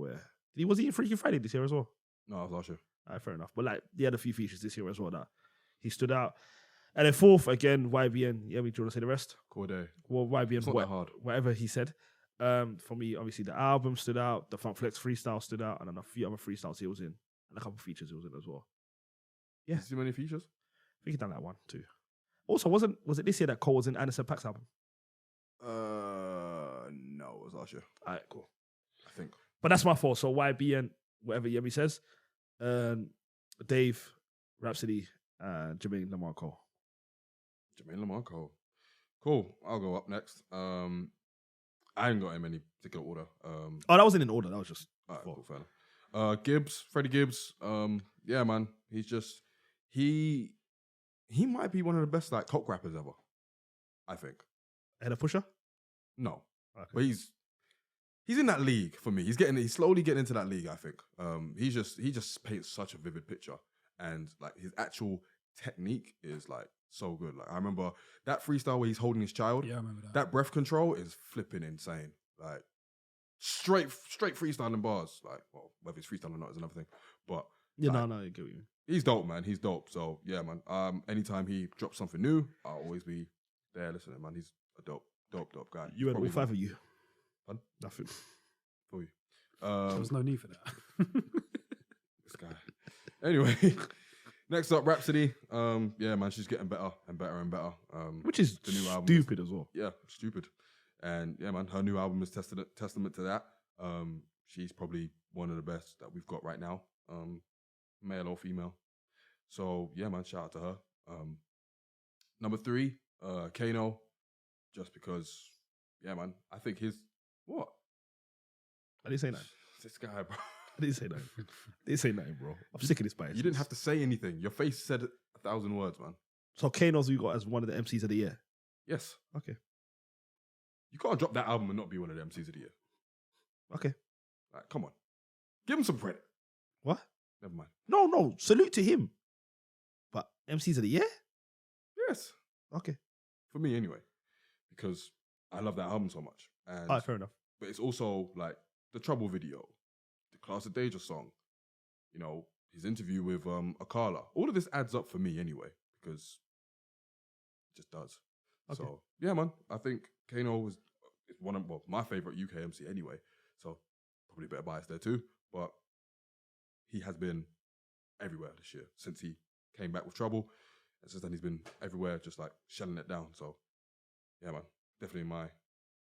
Was he in Freaky Friday this year as well?
No, that was last year.
Fair enough. But like, he had a few features this year as well that he stood out. And then fourth, again, YBN. Yeah, do you want to say the rest?
Corday.
Well, YBN,
It's not that hard.
whatever he said. For me, obviously, the album stood out. The Funk Flex freestyle stood out, and then a few other freestyles he was in, and a couple features he was in as well. Yeah.
Too many features?
I think he done that one too. Also, was it this year that Cole was in Anderson .Paak's album?
No, it was last year.
All right, cool.
I think.
But that's my fault. So YBN, whatever Yemi says, Dave, Rhapsody, Jermaine Lamar Cole.
Jermaine Lamar Cole. Cool. I'll go up next. I ain't got him in any particular order.
Oh, that wasn't in order. That was just.
All right, cool, fair enough. Gibbs, Freddie Gibbs. Yeah, man. He's just he might be one of the best like coke rappers ever. I think.
Ahead of Pusha?
No,
Okay.
but he's in that league for me. He's slowly getting into that league. I think. He just paints such a vivid picture, and like his actual technique is like so good. Like I remember that freestyle where he's holding his child.
Yeah, I remember that.
That breath control is flipping insane. Like straight freestyling bars. Like, well, whether it's freestyle or not is another thing. But
Yeah,
like,
no, I get what you mean.
he's dope, man. He's dope. So yeah, man. Anytime he drops something new, I'll always be there listening, man. He's a dope guy.
You and all
Probably
five of you.
Pardon?
Nothing.
for you.
There was no need for that.
This guy. Anyway, next up, Rhapsody. Yeah, man, she's getting better and better and better.
Which is
the new album
stupid as well.
Yeah, stupid. And yeah, man, her new album is testament to that. She's probably one of the best that we've got right now, male or female. So yeah, man, shout out to her. Number 3, Kano, just because, yeah, man, I think what?
I didn't say that.
This guy, bro.
I didn't say that. I didn't say nothing, bro. I'm sick of this bias.
You didn't have to say anything. Your face said 1,000 words, man.
So Kano's we got as one of the MCs of the year.
Yes.
Okay.
You can't drop that album and not be one of the MCs of the year.
Okay.
Like, come on. Give him some credit.
What?
Never mind.
No. Salute to him. But MCs of the year?
Yes.
Okay.
For me, anyway. Because I love that album so much. And
All right, fair enough.
but it's also like the Trouble video, the Class of Deja song, you know, his interview with Akala. All of this adds up for me anyway, because it just does.
Okay.
So yeah, man, I think Kano is one of my favorite UK MC anyway. So probably a bit of bias there too, but he has been everywhere this year since he came back with Trouble, and since then he's been everywhere, just like shelling it down. So yeah, man, definitely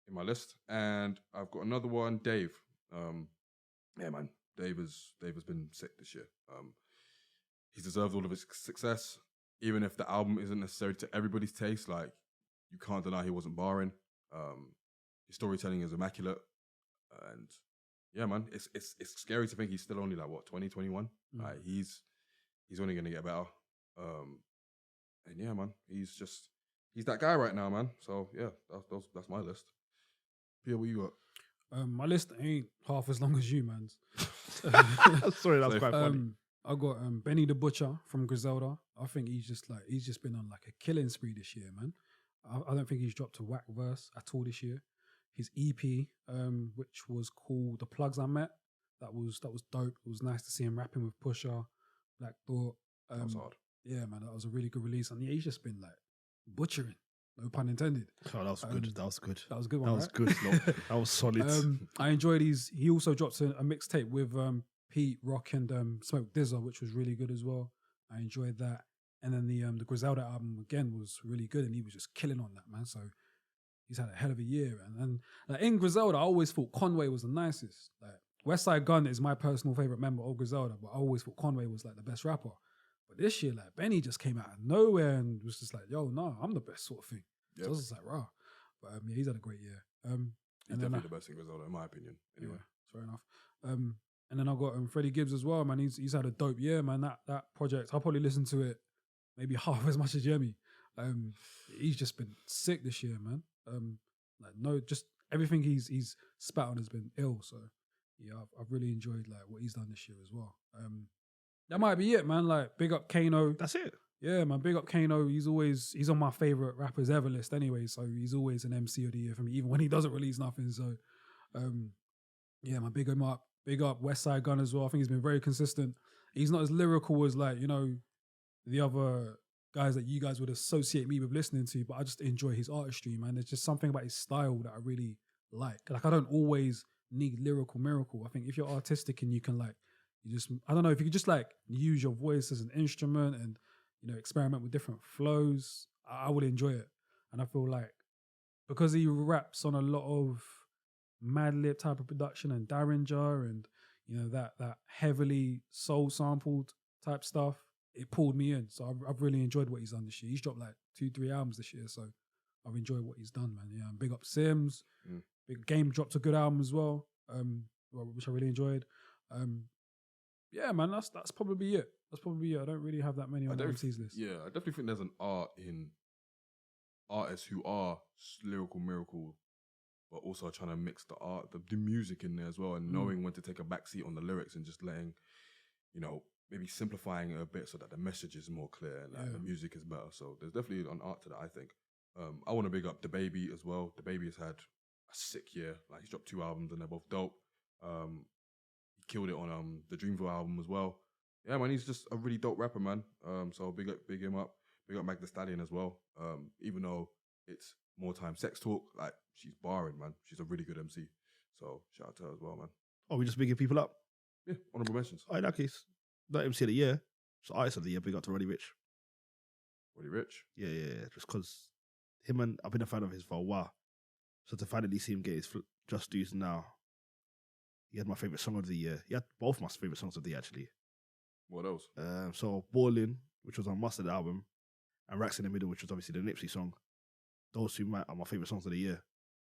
in my list. And I've got another one, Dave. Yeah, man, Dave has been sick this year. He's deserved all of his success, even if the album isn't necessarily to everybody's taste. Like, you can't deny he wasn't barring. His storytelling is immaculate, and yeah, man, it's scary to think he's still only like what 20, 21. Like he's only gonna get better. And yeah, man, he's that guy right now, man. So yeah, that's my list. Pierre, what you got?
My list ain't half as long as you, man's.
Sorry, that was quite funny.
I got Benny the Butcher from Griselda. I think he's just been on like a killing spree this year, man. I don't think he's dropped a whack verse at all this year. His EP, which was called The Plugs I Met, that was dope. It was nice to see him rapping with Pusha, Black Thought.
That was hard.
Yeah, man, that was a really good release. And yeah, he's just been like butchering, no pun intended.
Oh, that was good. That was good.
That was a good one.
That was good. No, that was solid.
I enjoyed he also dropped a mixtape with Pete Rock and Smoke Dizza, which was really good as well. I enjoyed that. And then the Griselda album again was really good, and he was just killing on that, man. So he's had a hell of a year, and like, in Griselda, I always thought Conway was the nicest. Like Westside Gunn is my personal favorite member of Griselda, but I always thought Conway was like the best rapper. But this year, like Benny just came out of nowhere and was just like, "Yo, no, I'm the best," sort of thing.
Yep.
So I was just like, "Raw." But yeah, he's had a great year.
He's
and then
definitely the best in Griselda, in my opinion. Anyway,
yeah, fair enough. And then I got Freddie Gibbs as well, man. He's had a dope year, man. That project, I'll probably listen to it maybe half as much as Yemi. He's just been sick this year, man. Like no, just everything he's spat on has been ill. So yeah, I've really enjoyed like what he's done this year as well. That might be it, man. Like big up Kano.
That's it.
Yeah, man. Big up Kano. He's on my favorite rappers ever list anyway. So he's always an MC of the year for me, even when he doesn't release nothing. So yeah, man. Big him up. Big up Westside Gunn as well. I think he's been very consistent. He's not as lyrical as like, you know, the other guys that you guys would associate me with listening to, but I just enjoy his artistry, man. There's just something about his style that I really like. Like I don't always need lyrical miracle. I think if you're artistic and you can like, I don't know, if you could just like use your voice as an instrument and, you know, experiment with different flows, I would enjoy it. And I feel like because he raps on a lot of Madlib type of production and Derringer and, you know, that heavily soul sampled type stuff, it pulled me in. So I've really enjoyed what he's done this year. He's dropped like 2-3 albums this year, so I've enjoyed what he's done, man. Yeah, and big up Sims. Big Game dropped a good album as well, which I really enjoyed. Yeah, man, that's probably it. That's probably it. I don't really have that many on the MC's list.
Yeah, I definitely think there's an art in artists who are lyrical miracle, but also trying to mix the art, the music in there as well, and knowing when to take a backseat on the lyrics and just letting, you know, maybe simplifying it a bit so that the message is more clear and the music is better. So there's definitely an art to that, I think. I want to big up DaBaby as well. DaBaby has had a sick year. Like he's dropped 2 albums and they're both dope. He killed it on the Dreamville album as well. Yeah, man, he's just a really dope rapper, man. So big him up. Big up Meg Thee Stallion as well. Even though it's more time sex talk, like she's barring, man. She's a really good MC. So shout out to her as well, man.
Oh, we just bigging people up.
Yeah, honorable mentions.
Oh, in that case, not MC of the year, so artist of the year. Big up to Roddy Rich.
Roddy Rich.
Yeah. Just because him and I've been a fan of his for a while. So to finally see him get his just dues now, he had my favorite song of the year. He had both my favorite songs of the year, actually.
What else?
So Ballin', which was on Mustard album, and Racks in the Middle, which was obviously the Nipsey song. Those 2 are my favorite songs of the year,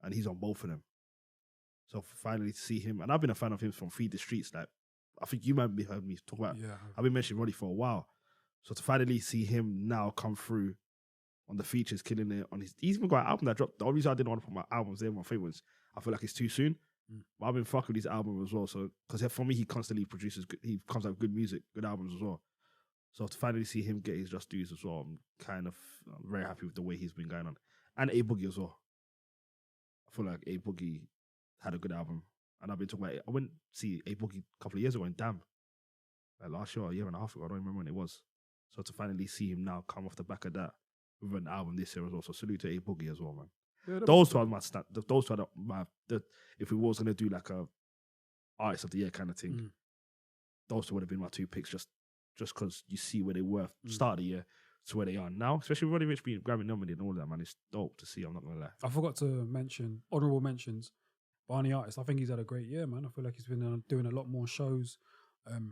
and he's on both of them. So finally to see him, and I've been a fan of him from Feed the Streets. Like I think you might have heard me talk about.
Yeah,
I've been mentioning Roddy for a while. So to finally see him now come through on the features, killing it on he's even got an album that dropped. The only reason I didn't want to put my albums there, my favorites, I feel like it's too soon. But I've been fucking with his album as well. So because for me, he constantly produces, he comes out with good music, good albums as well. So to finally see him get his just dues as well, I'm very happy with the way he's been going on. And A Boogie as well. I feel like A Boogie had a good album. And I've been talking about it. I went to see A Boogie a couple of years ago in Damn. Like last year or a year and a half ago. I don't remember when it was. So to finally see him now come off the back of that with an album this year as well. So salute to A Boogie as well, man.
Yeah,
Those 2 are those 2 are if we was going to do like a artist of the year kind of thing, those 2 would have been my 2 picks just because you see where they were start of the year to where they are now, especially with Roddy Rich being Grammy nominated and all that, man. It's dope to see, I'm not going to lie.
I forgot to mention, honourable mentions, Barney Artist. I think he's had a great year, man. I feel like he's been doing a lot more shows.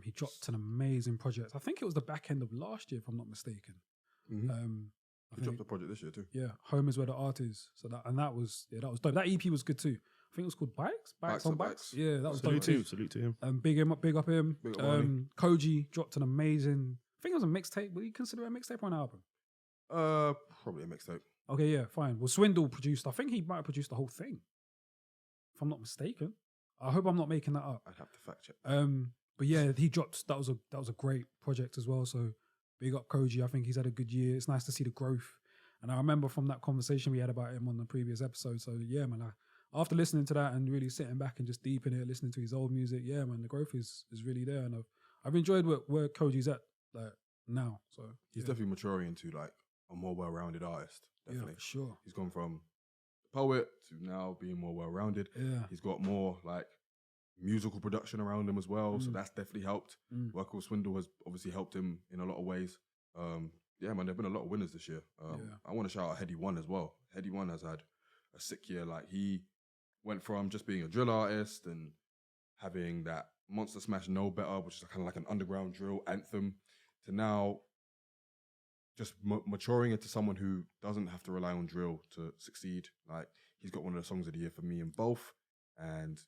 He dropped an amazing project. I think it was the back end of last year, if I'm not mistaken.
He dropped a project this year too.
Yeah, Home is Where the Art Is. So that was dope. That EP was good too. I think it was called Bikes on Bikes. Yeah, that was dope too.
Salute to him.
Big him up, big up him.
Big up Barney.
Koji dropped an amazing. I think it was a mixtape. Would you consider it a mixtape or an album?
Probably a mixtape.
Okay, yeah, fine. Well, Swindle produced. I think he might have produced the whole thing, if I'm not mistaken. I hope I'm not making that up.
I'd have to fact check.
But yeah, he dropped. That was a great project as well. So big up Koji. I think he's had a good year. It's nice to see the growth. And I remember from that conversation we had about him on the previous episode. So yeah, man, after listening to that and really sitting back and just deep in it, listening to his old music, yeah, man, the growth is really there. And I've enjoyed where Koji's at like now. So
he's definitely maturing into like a more well-rounded artist. Definitely.
Yeah, for sure.
He's gone from poet to now being more well-rounded.
Yeah.
He's got more like musical production around him as well. So that's definitely helped. Working with Swindle has obviously helped him in a lot of ways. yeah, man, there've been a lot of winners this year.
Yeah.
I want to shout out Heady One as well. Heady One has had a sick year. Like, he went from just being a drill artist and having that Monster Smash No Better, which is kind of like an underground drill anthem, to now just maturing into someone who doesn't have to rely on drill to succeed. Like, he's got one of the songs of the year for me in both, and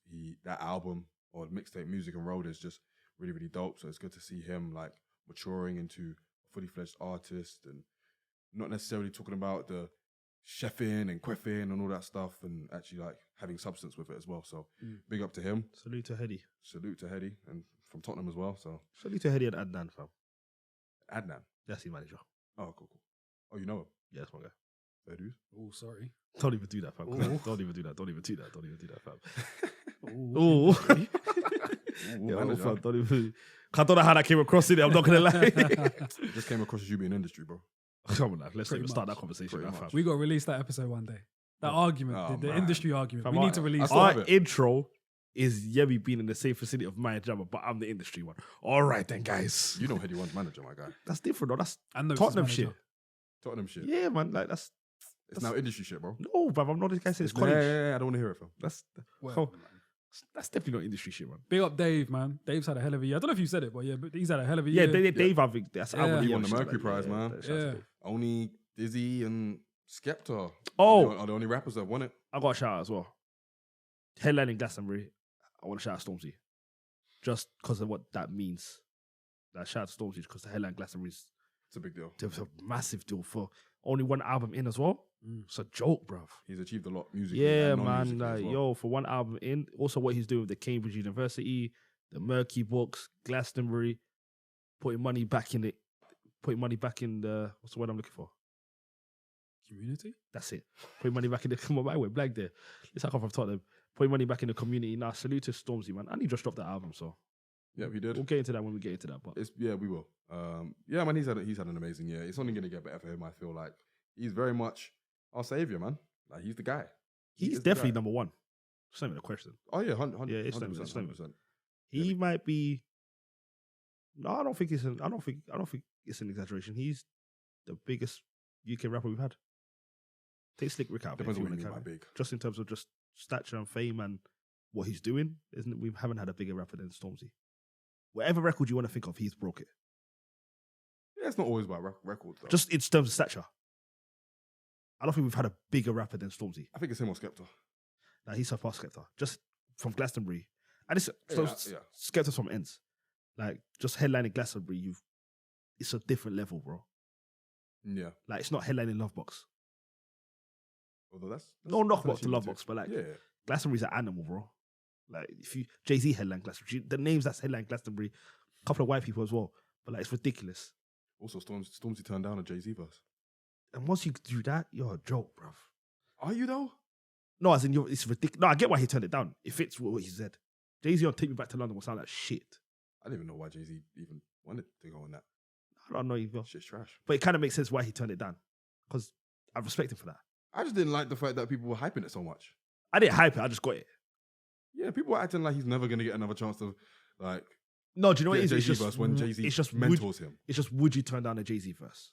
that album or mixtape Music and Road is just really, really dope. So it's good to see him like maturing into a fully fledged artist and not necessarily talking about the chefing and queffing and all that stuff, and actually like having substance with it as well. So big up to him.
Salute to Heady.
Salute to Heady, and from Tottenham as well. So
Salute to Heady and Adnan, fam.
Adnan.
That's his manager.
Oh, cool. Oh, you know him?
Yeah, that's my guy.
Fair dues.
Oh, sorry.
Don't even do that, fam.
Ooh.
Don't even do that. Don't even do that. Don't even do that, fam.
Ooh.
Ooh.
Ooh,
Yeah,
manager.
fam, don't even. I don't know how that came across in it. I'm not gonna lie.
Just came across as you being industry, bro.
Come on, now. Let's not
Pretty
even start
much.
that conversation
Pretty
now, fam.
much.
We got to release that episode one day. That argument,
Oh,
the
man.
industry argument.
Fam,
We need to
I
release
still
that.
have
Our
it.
intro is Yemi being in the same vicinity of Maya Jama, but I'm the industry one. All right then, guys.
You know Heady One's manager, my guy.
That's different, though. That's
And Notes'
Tottenham
manager.
shit.
Tottenham shit.
Yeah, man. Like that's
It's now industry shit, bro.
no, bruv. I'm not this guy says
Yeah,
college.
I don't want to hear it, fam.
That's
Well,
oh, that's definitely not industry shit, man.
big up Dave, man. Dave's had a hell of a year. I don't know if you said it, but yeah, but he's had a hell of a
Yeah,
year.
Dave, I think that's
Yeah.
album of
He
year
won the
shit
Mercury
like,
Prize, man.
shouts to
Yeah.
Dave.
Only Dizzy and Skepta
Oh,
are the only rappers that won it.
I got a shout out as well. Headlining Glastonbury. I want to shout out Stormzy, just because of what that means. That shout out to Stormzy because the headline Glastonbury is
It's a big deal.
a massive deal for only one album in as well. It's a joke, bruv.
He's achieved a lot musically.
Yeah,
and
man.
non-musically
Like,
as well.
yo, for one album in, also what he's doing with the Cambridge University, the Murky books, Glastonbury, putting money back in the what's the word I'm looking for?
Community?
That's it. Putting money back in the come on, I went blank there. Let's come from Tottenham. Putting money back in the community. Now, salute to Stormzy, man. And he just dropped that album, so
Yeah, he did.
we'll get into that when we get into that. But
Yeah, we will. Yeah, man, he's had an amazing year. It's only going to get better for him. I feel like he's very much our savior, man. Like, he's the guy. He
he's
is the
definitely
guy.
number one. It's not even a question.
Oh yeah, 100%.
Yeah, it's not
100%.
even- it's not even-
100%.
He might be. No, I don't think it's an exaggeration. He's the biggest UK rapper we've had. Take Slick Rick out. of it
Depends
if
on what
you
you mean
wanna
by
count it.
big.
Just in terms of just stature and fame and what he's doing, isn't we haven't had a bigger rapper than Stormzy. Whatever record you want to think of, he's broke it.
Yeah, it's not always about records, though.
Just in terms of stature. I don't think we've had a bigger rapper than Stormzy.
I think it's him or Skepta.
Like, he's surpassed Skepta. Just from Glastonbury. And it's
Yeah.
Skepta's from ends. Like, just headlining Glastonbury, it's a different level, bro.
Yeah.
Like, it's not headlining Lovebox.
Although that's
No knockbox to
achievement
Lovebox,
too.
but like,
yeah.
Glastonbury's an animal, bro. Like, if you Jay-Z headline Glastonbury, the names that's headline Glastonbury, a couple of white people as well, but like, it's ridiculous.
Also, Stormzy turned down a Jay-Z verse.
And once you do that, you're a joke, bruv.
Are you though?
No, as in, it's ridiculous. No, I get why he turned it down. It fits what he said. Jay-Z on Take Me Back to London will sound like shit.
I didn't even know why Jay-Z even wanted to go on that.
I don't know either.
Shit's trash.
But it kind of makes sense why he turned it down. Because I respect him for that.
I just didn't like the fact that people were hyping it so much.
I didn't hype it, I just got it.
Yeah, people were acting like he's never gonna get another chance to like
No, do you know what
get
it
a
is?
Jay-Z verse when Jay-Z
it's just
mentors him.
It's just would you turn down a Jay-Z verse?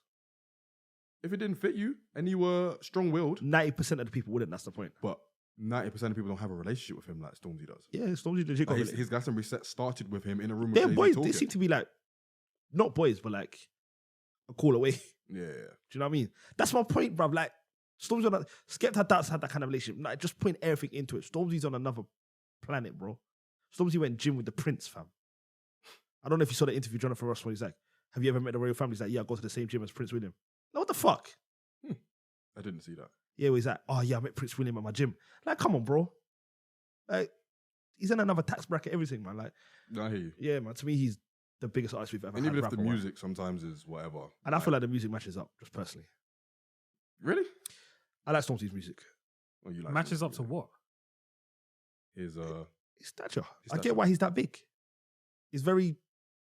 If it didn't fit you and you were strong-willed,
90% of the people wouldn't, that's the point.
but 90% of people don't have a relationship with him like Stormzy does.
Yeah, Stormzy legit got
Like
it.
his Glastonbury set started with him in a room with
They're
Jay-Z
boys,
talking.
they seem to be like, not boys, but like a call away.
Yeah,
Do you know what I mean? That's my point, bruv. Like, Stormzy on that, Skepta Doubts had that kind of relationship. Like, just putting everything into it. Stormzy's on another planet, bro. Stormzy went gym with the Prince, fam. I don't know if you saw the interview Jonathan Ross when he's like, have you ever met the royal family? He's like, yeah, I go to the same gym as Prince William. No, what the fuck?
I didn't see that.
Yeah, he's like, oh yeah, I met Prince William at my gym. Like, come on, bro. Like, he's in another tax bracket, everything, man. Like,
No, I hear you.
yeah, man. To me, he's the biggest artist we've ever
And
had.
even if the
rapper-wise.
music sometimes is whatever.
And I feel like the music matches up, just personally.
Really?
I like Stormzy's music.
Well, you like
Matches
Stormzy,
up to
yeah.
what?
His
His stature.
His
I get
stature.
why he's that big. It's very,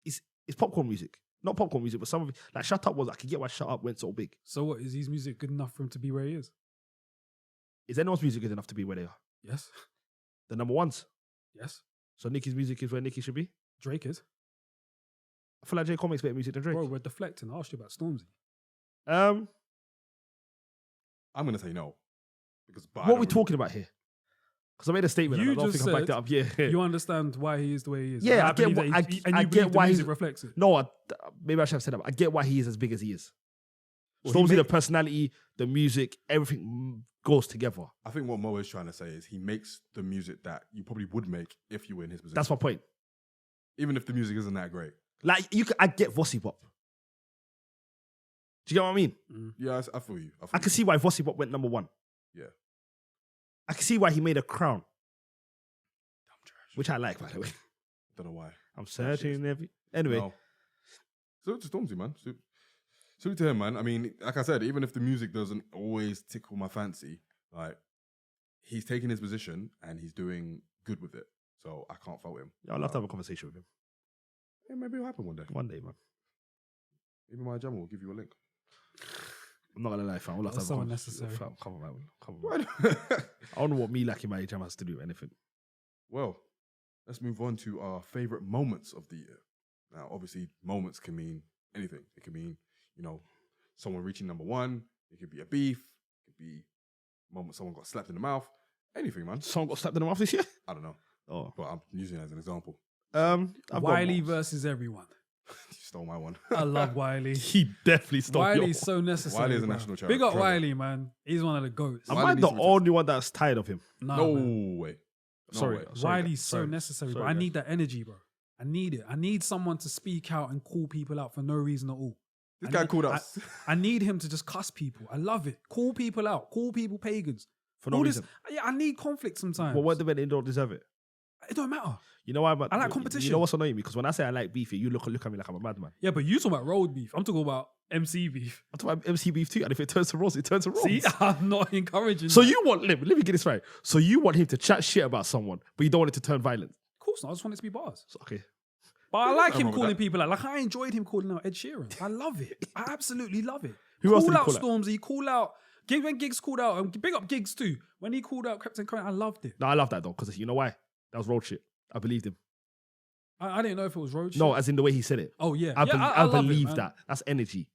it's popcorn music. Not popcorn music, but some of it, like Shut Up was, I can get why Shut Up went so big.
So what, is his music good enough for him to be where he is?
Is anyone's music good enough to be where they are?
Yes.
The number ones.
Yes.
So Nicki's music is where Nicki should be.
Drake is.
I feel like J. Cole makes better music than Drake.
Bro, we're deflecting. I asked you about Stormzy.
I'm gonna say no. Because but I
What are
don't
we
really-
talking about here? Because I made a statement.
You
and I don't
just
think I backed it
said
up. Yeah.
You understand why he is the way he is.
Yeah,
And
I get
believe
what-
that
I
you
get
believe the
why
music
he's-
reflects it.
No, maybe I should have said that. I get why he is as big as he is.
Well,
So
he
obviously the
make-
personality, the music, everything goes together.
I think what Mo is trying to say is he makes the music that you probably would make if you were in his position.
That's my point.
Even if the music isn't that great.
Like I get Vossi Pop. Do you get what I mean?
Yeah, I feel you.
I can see why Vossi Pop went number 1.
Yeah.
I can see why he made a crown, which I like, by the way.
Don't know why.
I'm searching every. Anyway,
No. Salute to Stormzy, man. Salute to him, man. I mean, like I said, even if the music doesn't always tickle my fancy, like he's taking his position and he's doing good with it. So I can't fault him.
I'd love to have a conversation with him
Yeah, maybe it'll happen one day.
one day, man.
Maybe my jam will give you a link.
I'm not gonna lie, fam. We'll have to
That's
have a
so
conversation.
unnecessary.
Fam, come on, man. Come on, man.
Why-
I don't know what me liking my jam has to do with anything.
Well, let's move on to our favorite moments of the year. Now, obviously, moments can mean anything. It can mean, someone reaching number 1. It could be a beef. It could be a moment someone got slapped in the mouth. Anything, man.
Someone got slapped in the mouth this year.
I don't know,
Oh,
but I'm using it as an example.
I've got
Wiley
more.
versus everyone.
You stole my one.
I love Wiley.
He definitely stole
Wiley's
yours.
so necessary.
Wiley is a
bro.
national
Big up
treasure.
Wiley, man. He's one of the goats.
Am
Wiley
I
needs
the
to be
only one that's tired of him?
Nah,
No
man.
way. No
Sorry.
way.
Wiley's
sorry.
so necessary,
Sorry,
bro. I
guys.
need that energy, bro. I need it. I need someone to speak out and call people out for no reason at all.
This
I
guy
need-
called us.
I need him to just cuss people. I love it. Call people out. Call people pagans.
For no
All
reason.
Yeah, I need conflict sometimes.
But what the men don't deserve it?
It don't matter.
You know why? But
I like
You
competition.
know what's annoying me? Because when I say I like beef, you look at me like I'm a madman.
Yeah, but you talking about road beef. I'm talking about MC beef.
I'm talking about MC beef too. And if it turns to roast, it turns to roast.
See, I'm not encouraging
So
that.
you want let me get this right. So you want him to chat shit about someone, but you don't want it to turn violent.
Of course not. I just want it to be bars.
So, okay.
But I
Yeah,
like
nothing
him
wrong with
calling
that.
people out. Like I enjoyed him calling out Ed Sheeran. I love it. I absolutely love it.
Who else did he
out
call out?
Stormzy. Call out. When Giggs called out, and big up Giggs too. When he called out Captain Current, I loved it.
No, I love that though, because you know why? That was road shit. I believed him.
I didn't know if it was road shit.
No, as in the way he said it.
Oh yeah.
I,
yeah,
I
love it,
believe
man.
that. That's energy.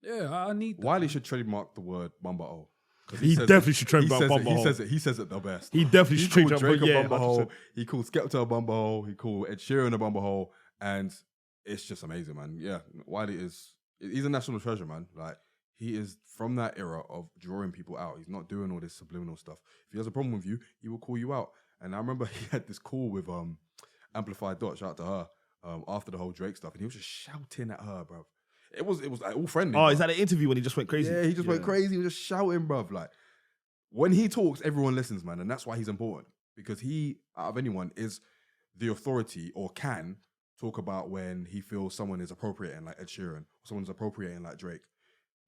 Yeah, I need that.
Wiley should trademark the word Bumba O. 'Cause
He
says
definitely
it-
should trademark
he says
Bumba
it, he
O.
says it. He says it the best.
He definitely
He
should
called
change
Drake a
yeah,
Bumba Hole.
100%.
He called Skepta a Bumba Hole. He called Ed Sheeran a Bumba Hole. And it's just amazing, man. Yeah, Wiley he's a national treasure, man. Like, he is from that era of drawing people out. He's not doing all this subliminal stuff. If he has a problem with you, he will call you out. And I remember he had this call with Amplified Dot, shout out to her, after the whole Drake stuff. And he was just shouting at her, bro. It was like all friendly.
Oh,
bruv.
is that an interview when he just went crazy?
Yeah, he just went crazy. He was just shouting, bruv. Like, when he talks, everyone listens, man. And that's why he's important. Because he, out of anyone, is the authority or can talk about when he feels someone is appropriating, like Ed Sheeran, or someone's appropriating, like Drake.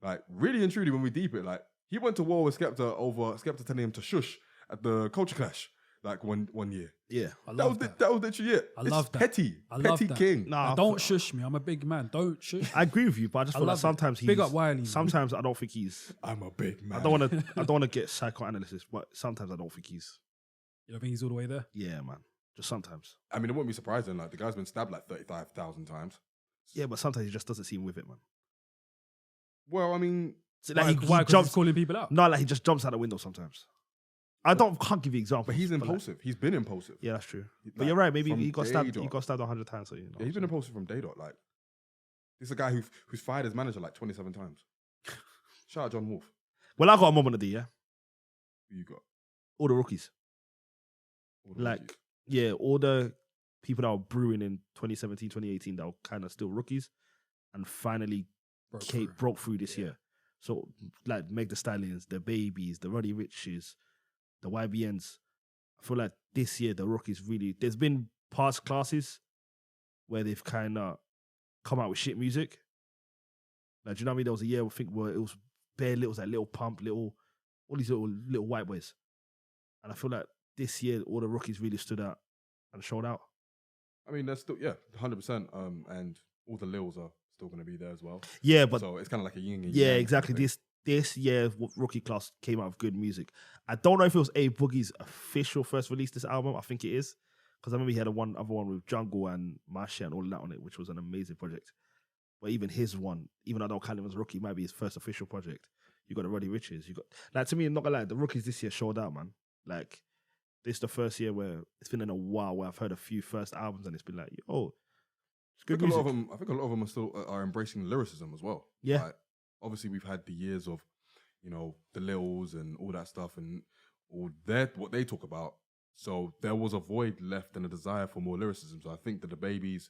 Like, really and truly, when we deep it, like, he went to war with Skepta over Skepta telling him to shush at the Culture Clash, like, one year.
Yeah.
I
That
love
was,
that.
that was literally it.
I
It's
love that.
Petty.
I love
Petty
that.
king.
Nah,
Don't shush me. I'm a big man. Don't shush.
I agree with you, but I just
I
feel like
love it.
sometimes he's
Big up Wiley, man.
Sometimes I don't think he's
I'm a big man.
I don't want to get psychoanalysis, but sometimes I don't think he's
You don't think he's all the way there?
yeah, man. Just sometimes.
I mean, it wouldn't be surprising. Like, the guy's been stabbed like 35,000 times.
Yeah, but sometimes he just doesn't seem with it, man.
Well, I mean,
So,
Why?
like,
Why?
he
'Cause he's
jumps.
calling people out.
No, like he just jumps out the window sometimes. Can't give you examples.
but he's
like-
impulsive. He's been impulsive.
yeah, that's true. But
Like,
you're right. Maybe
from
he got
day
stabbed.
dot.
He got stabbed 100 times. So you know.
Yeah, he's been impulsive from day dot. Like, this is a guy who's fired his manager like 27 times. Shout out John Wolf.
Well, I got a moment of the year.
Who you got?
All the rookies.
All the
Like,
rookies.
yeah, all the people that were brewing in 2017, 2018 that were kind of still rookies and finally broke through this year. So, like, Meg the Stallions, the Babies, the Roddy Riches, the YBNs. I feel like this year, the rookies really... There's been past classes where they've kind of come out with shit music. Like, do you know what I mean? There was a year, I think, where it was bare little, like Little Pump, all these little white boys. And I feel like this year, all the rookies really stood out and showed out.
I mean, there's still, 100%. And all the Lils are still going to be there as well.
Yeah, but
so it's kind of like a yin and
yeah,
yang
exactly.
kind of thing.
This year, rookie class came out with good music. I don't know if it was A Boogie's official first release this album. I think it is because I remember he had other one with Jungle and Marsha and all of that on it, which was an amazing project. But even his one, even though I don't count him as a rookie, it might be his first official project. You got the Roddy Riches. You got like, to me, I'm not gonna lie, the rookies this year showed out, man. Like, this is the first year where it's been in a while where I've heard a few first albums and it's been like, oh, it's good music.
I think a lot of them are still are embracing lyricism as well.
Yeah.
Like, obviously, we've had the years of, you know, the Lils and all that stuff and all what they talk about. So there was a void left and a desire for more lyricism. So I think that the Babies,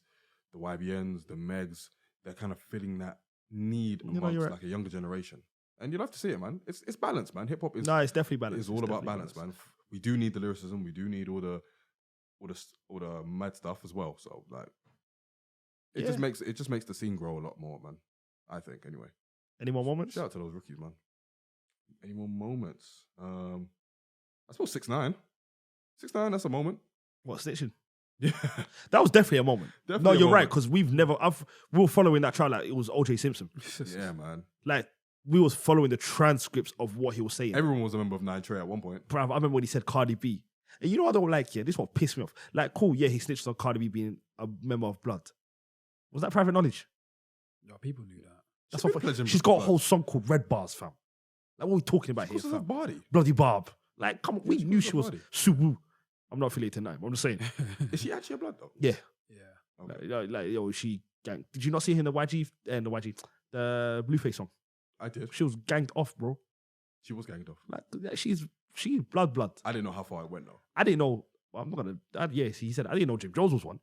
the YBNs, the Megs, they're kind of filling that need amongst like a younger generation. And you'll have to see it, man. It's balanced, man. Hip hop is
it's definitely balanced.
It's all about balance, man. We do need the lyricism. We do need all the mad stuff as well. So like, it just makes the scene grow a lot more, man. I think anyway.
Any more moments?
Shout out to those rookies, man. Any more moments? I suppose 6ix9ine. 6ix9ine, that's a moment.
What, snitching?
Yeah,
that was definitely a moment.
Definitely
no, you're
a
right,
moment.
because we were following that trial like it was OJ Simpson.
Yeah, man.
Like, we was following the transcripts of what he was saying.
Everyone was a member of 9 Trey at one point.
Bruv, I remember when he said Cardi B. And you know what I don't like here? This is what pissed me off. Like, cool, yeah, he snitched on Cardi B being a member of Blood. Was that private knowledge?
No, people knew that.
That's
She's
what
been pledging
she's got a
Blood.
whole song called Red Bars, fam. Like, what are we talking about here,
What's her
fam?
body?
Bloody Barb. Like, come on, we
She
knew
was
she
a
was
body.
Suwu. I'm not affiliated now. I'm just saying.
Is she actually a blood though?
Yeah.
Yeah.
Okay.
Like, yo, she ganked. Did you not see her in the the Blueface song?
I did.
She was ganged off, bro.
She was ganged off.
Like, she's blood.
I didn't know how far it went though.
I didn't know. Well, I'm not gonna. He said I didn't know Jim Jones was one.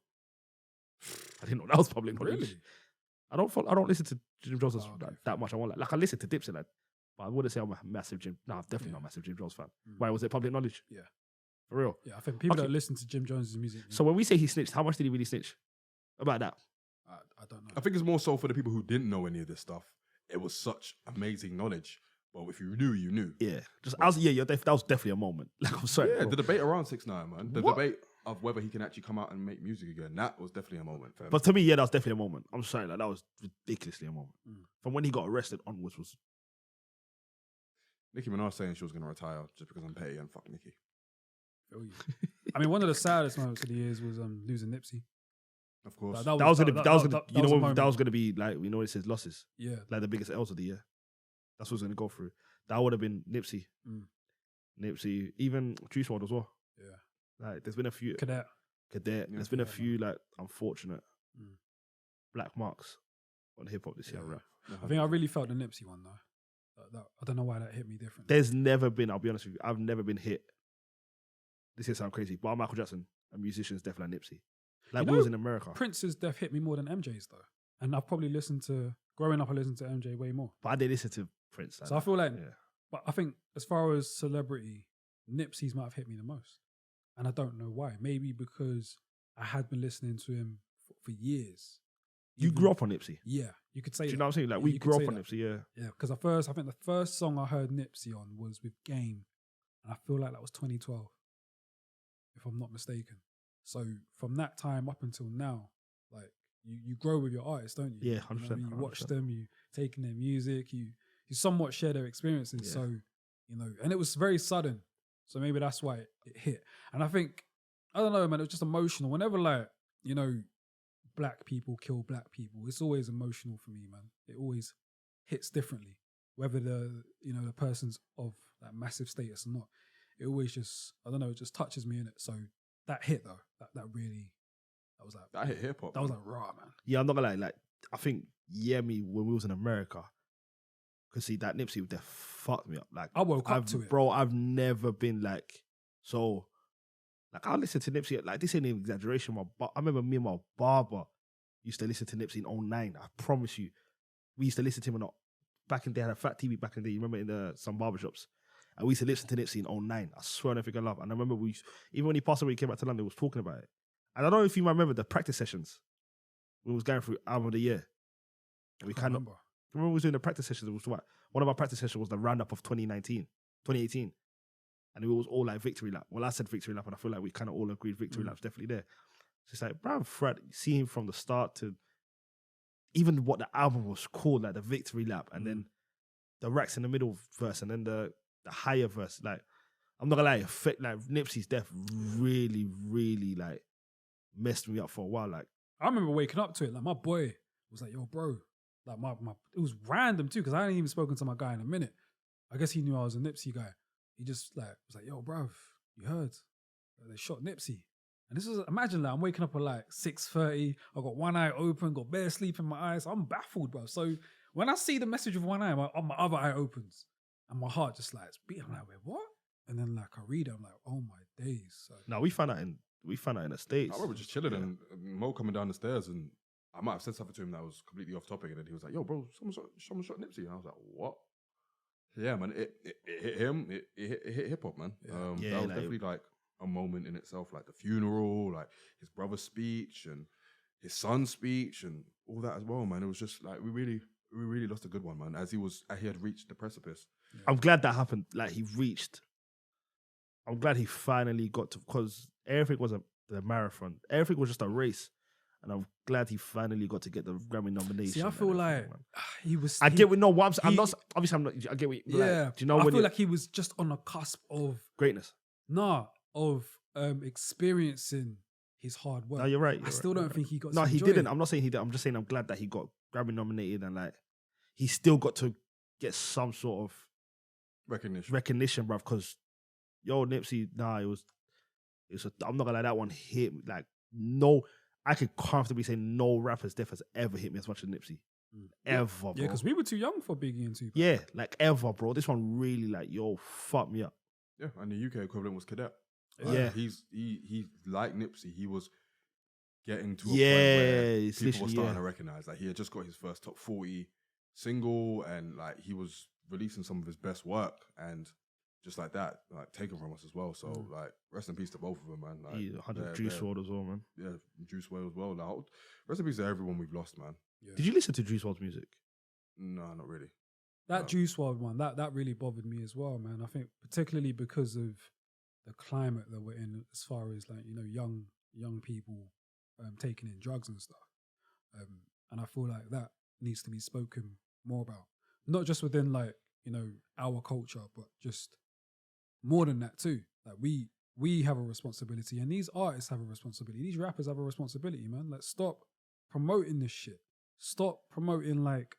I didn't know that was public knowledge.
Really?
I don't listen to Jim Jones
okay.
that much. I want like I listen to Dipset, like, but I wouldn't say I'm a massive Jim. No, I'm definitely not a massive Jim Jones fan. Why was it public knowledge?
Yeah.
For real.
Yeah, I think people
Okay.
that listen to Jim Jones' music.
So when we say he snitched, how much did he really snitch about that?
I don't know.
I think it's more so for the people who didn't know any of this stuff. It was such amazing knowledge. But if you knew, you knew.
Yeah, that was definitely a moment. Like, I'm sorry.
Yeah,
bro.
the debate around 6ix9ine, man. The
What?
debate of whether he can actually come out and make music again. That was definitely a moment, fam.
But to me, yeah, that was definitely a moment. I'm sorry, like that was ridiculously a moment.
Mm.
From when he got arrested onwards was
Nicki Minaj saying she was going to retire just because I'm petty and fuck Nicki.
Feel you. I mean, one of the saddest moments of the years was losing Nipsey.
Of course.
That
that was gonna
that
that was
was
gonna
a
you know what,
moment.
that was gonna be like, you know what it says, losses,
Yeah.
like the biggest L's of the year. That's what's gonna go through. That would have been Nipsey, Nipsey, even Juice WRLD as well.
Yeah.
Like there's been a few
Cadet.
Cadet.
Yeah,
There's been a
Cadet,
few like unfortunate
Mm.
black marks on hip hop this year.
Yeah.
Right?
I think I really felt the Nipsey one though. I don't know why that hit me different.
There's never been. I'll be honest with you. I've never been hit. This is sound crazy, but Michael Jackson, a musician's death like Nipsey. Like
You
we
know,
was in America,
Prince's death hit me more than MJ's though, and I've probably listened to growing up. I listened to MJ way more.
but I did listen to Prince.
So I feel like,
yeah.
but I think as far as celebrity, Nipsey's might have hit me the most, and I don't know why. Maybe because I had been listening to him for years.
You
Even-
grew up on Nipsey.
Yeah, you could say.
Do you
that.
know what I'm saying? Like
Yeah,
we
you could
grew up
say
on
that.
Nipsey. Yeah.
Yeah, because I think the first song I heard Nipsey on was with Game, and I feel like that was 2012, if I'm not mistaken. So from that time up until now, like you grow with your artists, don't you?
Yeah,
You know
100%,
what I mean? You watch
100%.
them, you take in their music, you somewhat share their experiences.
Yeah.
So and it was very sudden. So maybe that's why it hit. And I think I don't know, man. It was just emotional. Whenever black people kill black people, it's always emotional for me, man. It always hits differently, whether the person's of that massive status or not. It always just, I don't know, it just touches me in it. So that hit though, that was like
That hit hip hop.
that was like raw, man.
Yeah, I'm not gonna lie. Like I think when we was in America, cause see that Nipsey death fucked me up. Like
I woke up to it.
bro. I've never been like so. Like I listen to Nipsey. Like this ain't an exaggeration. I remember me and my barber used to listen to Nipsey in 2009. I promise you, we used to listen to him back in the day. I had a fat TV back in the day. You remember in some barbershops. And we used to listen to Nipsey in 2009. I swear on everything I love. And I remember even when he passed away, he came back to London, he was talking about it. And I don't know if you might remember the practice sessions when we was going through album of the year. And we
I
kind of
remember.
remember we was doing the practice sessions. It was what one of our practice sessions was the roundup of 2018, and it was all like victory lap. Well, I said victory lap, and I feel like we kind of all agreed victory lap's definitely there. So it's like, bro, Fred, see him from the start to even what the album was called, like the victory lap, and then the racks in the middle verse, and then the higher verse. Like, I'm not gonna lie, like Nipsey's death really, really like messed me up for a while. Like,
I remember waking up to it. Like my boy was like, "Yo, bro, Like it was random too, because I hadn't even spoken to my guy in a minute. I guess he knew I was a Nipsey guy. He just like was like, "Yo, bruv, you heard? They shot Nipsey." And this is, imagine that I'm waking up at like 6:30. I got one eye open, got bare sleep in my eyes. I'm baffled, bro. So when I see the message with one eye, my other eye opens, and my heart just like beating. I'm like, "Wait, what?" And then like I read it, I'm like, "Oh my days!" So
No, we found out in the States.
I remember just chilling and Mo coming down the stairs, and I might have said something to him that was completely off topic, and then he was like, "Yo, bro, someone shot Nipsey," and I was like, "What?" Yeah, man, it hit him. It hit hip hop, man. That was definitely like a moment in itself, like the funeral, like his brother's speech and his son's speech and all that as well, man. It was just like we really lost a good one, man. As he had reached the precipice.
I'm glad that happened. Like I'm glad he finally got to, because everything was the marathon. Everything was just a race. And I'm glad he finally got to get the Grammy nomination.
See, I feel like he was.
I get what, no, what I'm not, obviously I'm not, I get what,
yeah.
Like, do you know
I
when
feel like he was just on the cusp of
greatness.
Of experiencing his hard work.
No, you're right.
I still don't think he got.
No,
to
he
enjoy
didn't.
it.
I'm not saying he did. I'm just saying I'm glad that he got Grammy nominated and like he still got to get some sort of recognition, bruv. Because yo, Nipsey, I'm not gonna lie, that one hit me like no. I could comfortably say no rapper's death has ever hit me as much as Nipsey. Ever, bro.
Yeah, because we were too young for Biggie and Tupac.
Yeah, like ever, bro. This one really like, yo, fuck me up.
Yeah, and the UK equivalent was Cadet.
Yeah.
He like Nipsey, he was getting to a
Yeah,
point where
it's
people were
literally,
starting
yeah.
to recognize. Like he had just got his first top 40 single, and like he was releasing some of his best work, and just like that, like taken from us as well. So like, rest in peace to both of them, man. Like,
100 Juice WRLD as well, man.
Yeah, Juice WRLD as well. Like, rest in peace to everyone we've lost, man.
Yeah.
Did you listen to Juice WRLD's music?
No, not really.
That Juice WRLD one, that really bothered me as well, man. I think particularly because of the climate that we're in, as far as like, you know, young people taking in drugs and stuff. And I feel like that needs to be spoken more about. Not just within like, you know, our culture, but just more than that too. Like we have a responsibility, and these artists have a responsibility. These rappers have a responsibility, man. Like, stop promoting this shit. Stop promoting like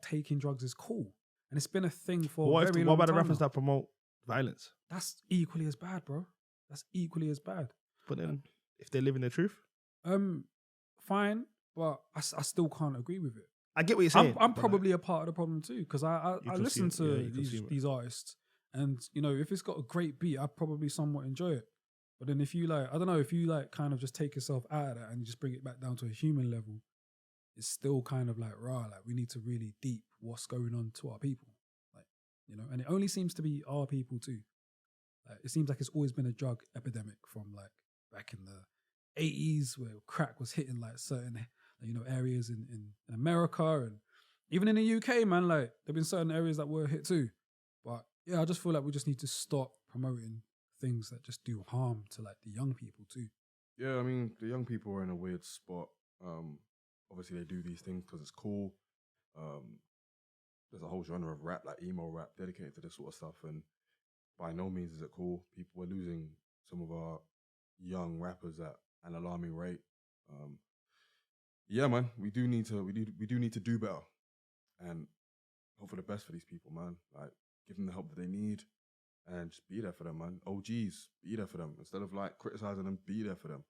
taking drugs is cool. And it's been a thing for a very long time.
What about the
now.
rappers that promote violence?
That's equally as bad, bro. That's equally as bad.
But then, if they're living their truth?
Fine, but I still can't agree with it.
I get what you're saying.
I'm probably a part of the problem too, because I listen to
consume
these artists, and you know, if it's got a great beat, I probably somewhat enjoy it. But then if you like, I don't know, if you like kind of just take yourself out of that and you just bring it back down to a human level, it's still kind of like like we need to really deep what's going on to our people, like, you know, and it only seems to be our people too. Like, it seems like it's always been a drug epidemic from like back in the 80s, where crack was hitting like certain, you know, areas in America, and even in the UK, man. Like, there've been certain areas that were hit too. But yeah, I just feel like we just need to stop promoting things that just do harm to like the young people too.
Yeah, I mean, the young people are in a weird spot. Obviously, they do these things because it's cool. There's a whole genre of rap, like emo rap, dedicated to this sort of stuff, and by no means is it cool. People are losing some of our young rappers at an alarming rate. Yeah, man, we do need to do better, and hope for the best for these people, man. Like, give them the help that they need, and just be there for them, man. OGs, be there for them instead of like criticizing them. Be there for them.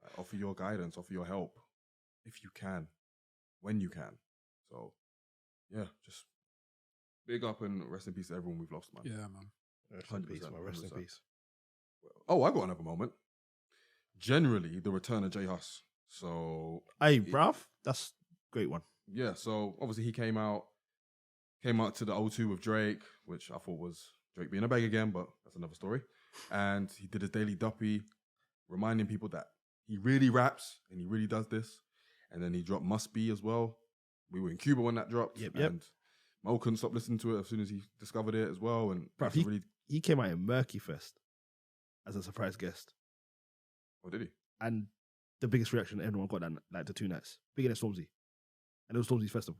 Like, offer your guidance, offer your help, if you can, when you can. So, yeah, just big up and rest in peace to everyone we've lost, man.
Yeah, man.
Rest in peace, man. Rest in peace.
Oh, I got another moment. Generally, the return of J Hus. So,
hey, bruv, that's a great one.
Yeah, so obviously he came out to the O2 with Drake, which I thought was Drake being a bag again, but that's another story. And he did his daily duppy, reminding people that he really raps and he really does this. And then he dropped Must Be as well. We were in Cuba when that dropped.
Yep.
And Mo couldn't stop listening to it as soon as he discovered it as well. And
bruv, he came out in Murky Fest as a surprise guest.
Oh, did he?
And the biggest reaction everyone got that, like, the 2 nights, bigger than Stormzy. And it was Stormzy's festival.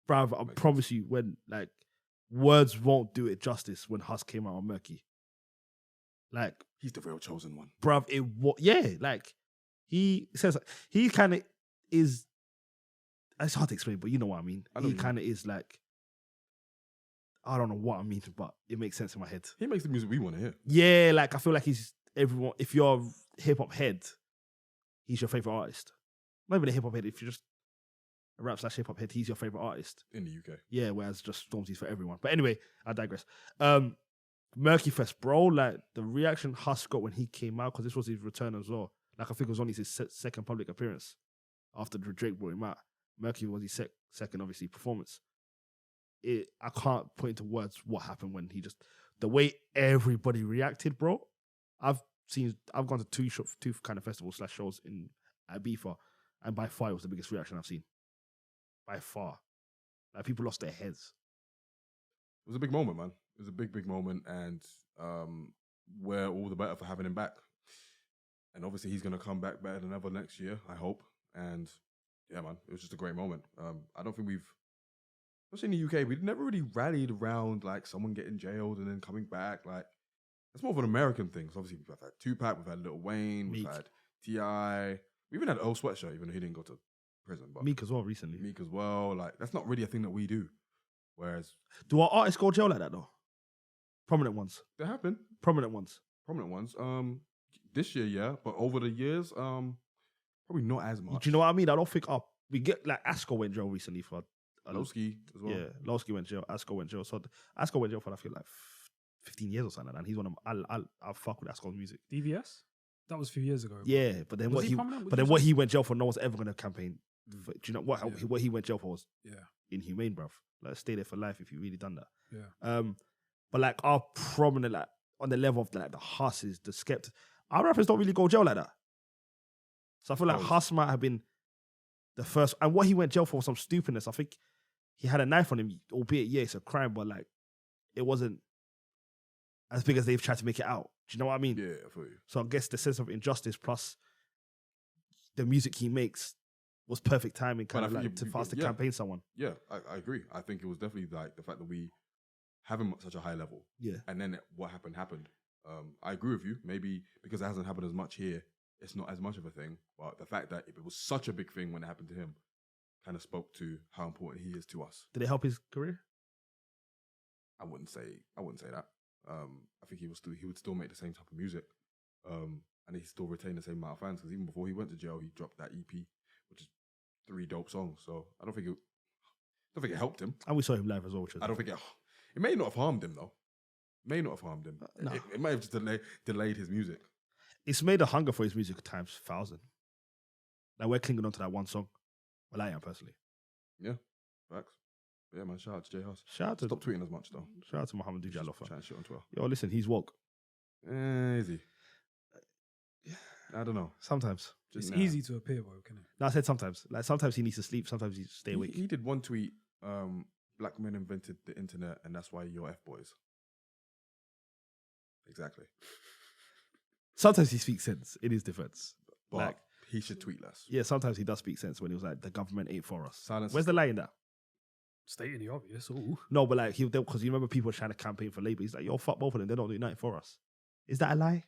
Bruv, I promise you, when, like, words won't do it justice when Hus came out on Murky. Like,
he's the real chosen one.
Bruv, like, he says, he kind of is it's hard to explain, but you know what I mean.
I know
He
what you
kind of is like, I don't know what I mean, but it makes sense in my head.
He makes the music we want to hear.
Yeah, like I feel like he's everyone. If you're a hip hop head, he's your favorite artist. Not even a hip hop head. If you're just a rap / hip hop head, he's your favorite artist.
In the UK.
Yeah, whereas just Stormzy's for everyone. But anyway, I digress. Murky Fest, bro. Like the reaction Huss got when he came out, because this was his return as well. Like I think it was only his second public appearance after Drake brought him out. Murky was his second, obviously, performance. I can't put into words what happened when he just the way everybody reacted, bro. I've gone to two kind of festivals / shows in Ibiza, and by far it was the biggest reaction I've seen. By far, like people lost their heads.
It was a big moment, man. It was a big moment, and we're all the better for having him back. And obviously, he's going to come back better than ever next year, I hope. And yeah, man, it was just a great moment. I don't think especially in the UK, we never really rallied around like someone getting jailed and then coming back. Like, that's more of an American thing. So obviously, we've had Tupac, we've had Lil Wayne, we've had T.I., we even had Earl Sweatshirt, even though he didn't go to prison. But
Meek as well recently.
Meek as well. Like, that's not really a thing that we do. Whereas,
do our artists go to jail like that though? Prominent ones.
they have been
Prominent ones.
prominent ones. This year, yeah, but over the years, probably not as much.
Do you know what I mean? I don't think we get like Asko went jail recently for
Lowski as well.
Yeah, Lowski went jail. Asko went jail. So Asko went jail for I feel like 15 years or something like that. And he's one of them. I'll fuck with Asko's music.
DVS? That was a few years ago.
Yeah, but then
Was
what
he
he
prominent?
but then what he went jail for, no one's ever gonna campaign. For, do you know what
Yeah.
what he went jail for was
Yeah.
inhumane, bruv. Like stay there for life if you really done that.
Yeah.
But like our prominent, like on the level of like the Husses, the Skepta, our rappers don't really go jail like that. So I feel like
Oh.
Huss might have been the first, and what he went jail for was some stupidness. I think he had a knife on him, albeit yeah, it's a crime, but like it wasn't as big as they've tried to make it out. Do you know what I mean?
Yeah, I feel you.
So I guess the sense of injustice plus the music he makes was perfect timing, kind
But I
of
think
like
you-
for us to
yeah.
campaign someone.
Yeah, I agree. I think it was definitely like the fact that we have him at such a high level.
Yeah.
And then what happened. I agree with you. Maybe because it hasn't happened as much here, it's not as much of a thing. But the fact that it was such a big thing when it happened to him kind of spoke to how important he is to us.
Did it help his career?
I wouldn't say that. I think he would still make the same type of music. And he still retain the same amount of fans because even before he went to jail, he dropped that EP, which is 3 dope songs. So I don't think it helped him.
And we saw him live as well, which was
I don't think it may not have harmed him though. May not have harmed him.
No.
It might have just delayed his music.
it's made a hunger for his music times 1,000. Like we're clinging on to that one song. Well, I am personally.
Yeah, facts. But yeah, man. Shout out to Jay Huss.
Shout out to
Stop tweeting as much though.
Shout out to Mohammed
Just
Jallofa.
chatting shit on Twitter.
Yo, listen, he's woke.
Is he? I don't know.
Sometimes.
It's
Nah.
easy to appear woke, isn't it?
No, I said sometimes. Like sometimes he needs to sleep. Sometimes he stay awake.
He did one tweet. Black men invented the internet, and that's why you're F-boys. Exactly.
Sometimes he speaks sense in his defense.
But
Like,
he should tweet less.
yeah, sometimes he does speak sense when he was like, the government ain't for us.
Silence.
Where's the lie in that?
Stating the obvious. Ooh.
No, but like, because you remember people were trying to campaign for Labour. He's like, yo, fuck both of them. They don't do nothing for us. Is that a lie?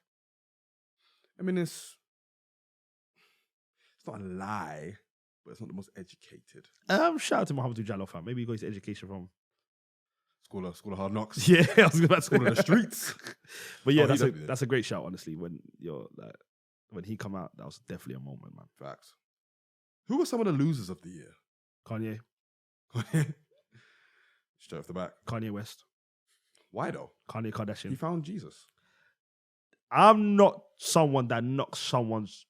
I mean, it's not a lie, but it's not the most educated.
Shout out to Mohammed Jallow, fam. Maybe he got his education from.
School of Hard Knocks.
Yeah, I was about to
School of the streets.
But yeah,
Oh, he
that's
definitely did.
that's a great shout, honestly. When you're like, when he come out, that was definitely a moment, man.
Facts. Who were some of the losers of the year?
Kanye,
Straight off the back.
Kanye West,
Why though?
Kanye
He
Kardashian.
found Jesus.
I'm not someone that knocks someone's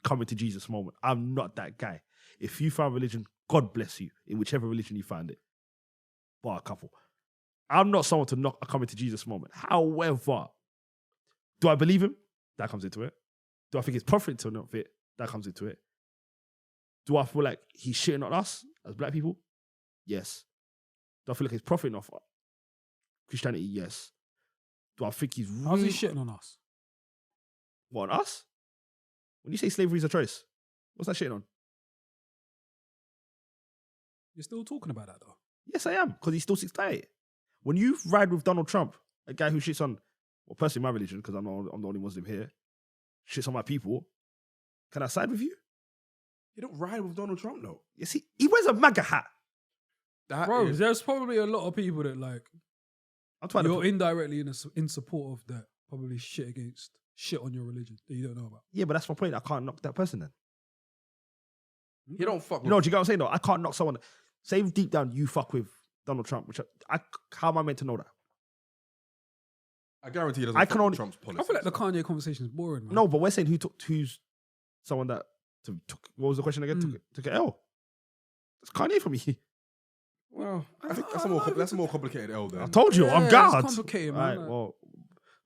coming to Jesus moment. I'm not that guy. If you found religion, God bless you in whichever religion you find it. Bar a couple. I'm not someone to knock a coming to Jesus moment. However, do I believe him? That comes into it. Do I think it's profit to not fit? That comes into it. Do I feel like he's shitting on us as black people? Yes. Do I feel like he's profiting off Christianity? Yes. Do I think he's
How's
really
he shitting on us?
What, on us? When you say slavery is a choice, what's that shitting on?
You're still talking about that though.
Yes, I am, because he still sits tight. When you ride with Donald Trump, a guy who shits on, well, personally, my religion, because I'm the only Muslim here, shits on my people, can I side with you?
You don't ride with Donald Trump, though.
You see, he wears a MAGA hat.
That
Bro,
is-
there's probably a lot of people that like
I'm trying
you're
to.
indirectly in support of that. Probably shit on your religion that you don't know about.
Yeah, but that's my point. I can't knock that person then.
you don't fuck with.
You know, do you get what I'm saying? No, I can't knock someone. Say deep down you fuck with Donald Trump, which how am I meant to know that?
I guarantee he doesn't
I
fuck
can
with
only-
Trump's policies.
I feel like the Kanye conversation is boring, man.
No, but we're saying who's someone that took. What was the question again? Took an L. It's Kanye for me.
Well, I think that's a more complicated L then.
I told you, I'm
Yeah,
God.
it's complicated, man.
Right, well,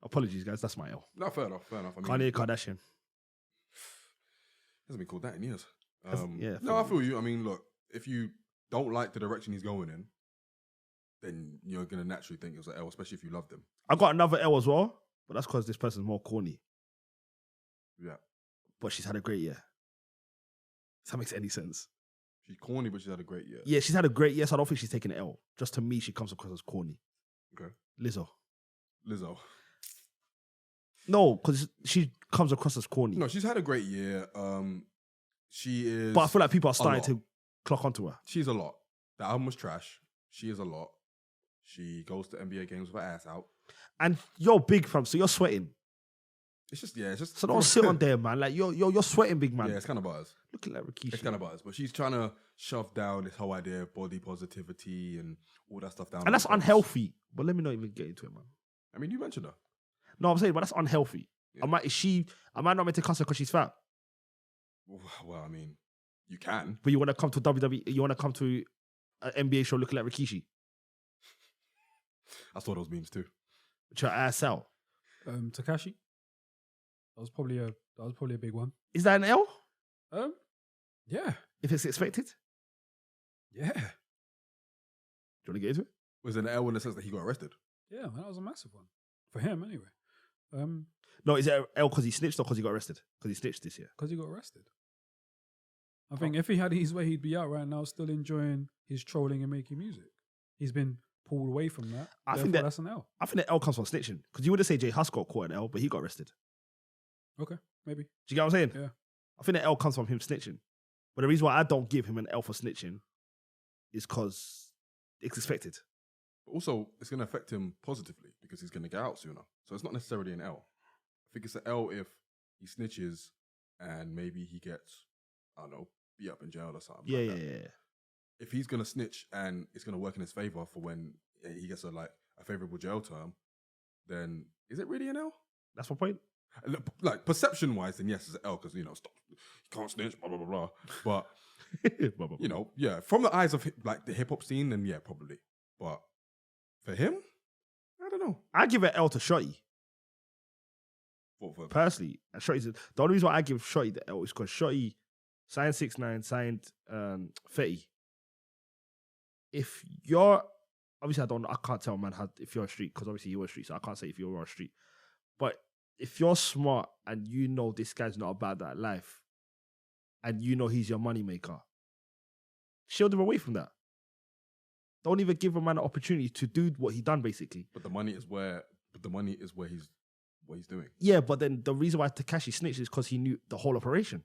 apologies, guys. That's my L.
No, fair enough. I mean,
Kanye Kardashian.
hasn't been called that in years.
Yeah,
No, I feel you. I mean, look, if you don't like the direction he's going in, then you're gonna naturally think it's an L, especially if you loved him.
I got another L as well, but that's because this person's more corny.
Yeah,
But she's had a great year. If that makes any sense.
she's corny, but she's had a great year.
Yeah, she's had a great year, so I don't think she's taking an L. Just to me, she comes across as corny.
Okay.
Lizzo.
Lizzo.
No, because she comes across as corny.
No, she's had a great year. She is.
But I feel like people are starting
lot.
to clock onto her.
She's a lot. The album was trash. She is a lot. She goes to NBA games with her ass out.
And you're big, fam, so you're sweating.
It's just.
So don't sit on there, man. Like you're sweating, big man.
Yeah, it's kind of butters.
Looking like Rikishi.
It's kind of butters. But she's trying to shove down this whole idea of body positivity and all that stuff down.
And that's
her throats.
unhealthy. But let me not even get into it, man.
I mean, you mentioned her.
No, I'm saying, but that's unhealthy.
Yeah.
Am I not meant to cuss her because she's fat?
Well, I mean, you can.
But you want to come to WWE, you want to come to an NBA show looking like Rikishi,
I saw those memes too.
with your ass out.
Takashi. That was probably a big one.
Is that an L?
Yeah,
If it's expected?
yeah,
Do you want to get into it?
Was it an L in the sense that he got arrested?
yeah. Man, that was a massive one for him, anyway.
No, is it an L because he snitched or because he got arrested? Because he snitched this year.
Because he got arrested. I think if he had his way, he'd be out right now, still enjoying his trolling and making music. He's been pulled away from that.
I think
therefore
that-
that's an L.
I think the L comes from snitching. Because you would have said Jay Huss got caught an L, but he got arrested.
Okay, maybe.
Do you get what I'm saying?
Yeah.
I think the L comes from him snitching. But the reason why I don't give him an L for snitching is because it's expected.
But also, it's going to affect him positively because he's going to get out sooner. So it's not necessarily an L. I think it's an L if he snitches and maybe he gets, I don't know, beat up in jail or something.
Yeah,
like
yeah,
that.
yeah.
If he's going to snitch and it's going to work in his favor for when he gets a favorable jail term, then is it really an L?
That's my point.
Like perception wise, then yes, it's an L because stop, you can't snitch, blah blah blah blah. But yeah, from the eyes of like the hip hop scene, then yeah, probably. But for him, I don't know.
I give an L to Shotty.
For
Personally, and Shotty's the only reason why I give Shotty the L is because Shotty signed 6ix9ine, signed Fetty. If you're obviously I can't tell man if you're a street because obviously you're a street, so I can't say if you're a street. But if you're smart and you know this guy's not about that life, and you know he's your moneymaker, shield him away from that. Don't even give a man an opportunity to do what he done, basically.
But the money is where he's what he's doing.
Yeah, but then the reason why Tekashi snitched is because he knew the whole operation.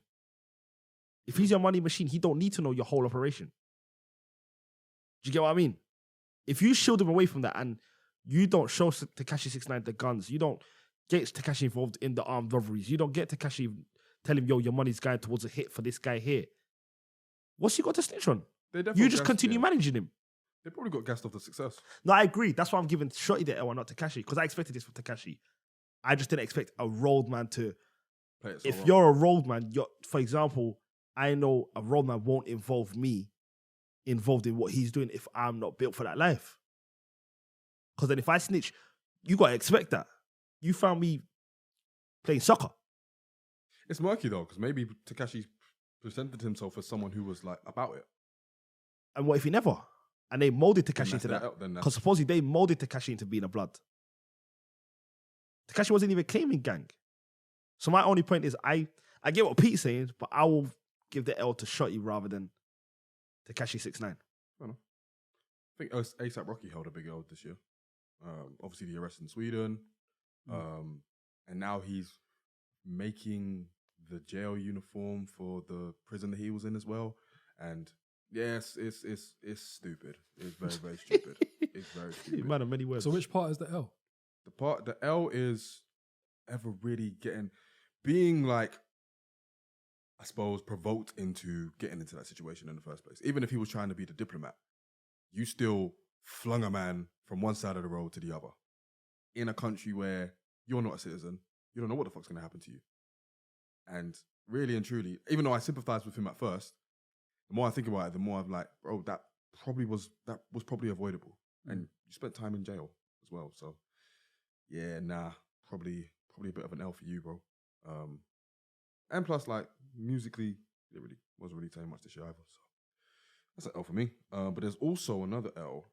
If he's your money machine, he don't need to know your whole operation. Do you get what I mean? If you shield him away from that and you don't show Tekashi 6ix9ine the guns, you don't get Tekashi involved in the armed robberies, you don't get Tekashi tell him, yo, your money's going towards a hit for this guy here. What's he got to snitch on? You just continue managing him.
They probably got gassed off the success.
No, I agree. That's why I'm giving Shotty the L and not Tekashi, because I expected this from Tekashi. I just didn't expect a roadman to.
Play it so
If
well.
you're a roadman, for example, I know a roadman won't involve me involved in what he's doing if I'm not built for that life. Because then if I snitch, you got to expect that. You found me playing soccer.
It's murky though, because maybe Tekashi presented himself as someone who was like about it.
And what if he never? And they molded
Then
Tekashi
that's
into
their
that.
L, then that's-
Because supposedly they molded Tekashi into being a blood. Tekashi wasn't even claiming gang. So my only point is I get what Pete's saying, but I will give the L to Shotty rather than Tekashi 6ix9ine.
I think ASAP Rocky held a big L this year. Obviously the arrest in Sweden. And now he's making the jail uniform for the prison that he was in as well. And yes, it's stupid. It's very, very stupid. It's very stupid.
Man of many words.
So which part is the L?
The L is ever really being like, I suppose, provoked into getting into that situation in the first place. Even if he was trying to be the diplomat, you still flung a man from one side of the road to the other in a country where you're not a citizen. You don't know what the fuck's going to happen to you. And really and truly, even though I sympathized with him at first, the more I think about it, the more I'm like, bro, that was probably avoidable. And you spent time in jail as well. So yeah, probably a bit of an L for you, bro. And plus, like, musically, it really wasn't really saying much this year either. So that's an L for me. But there's also another L.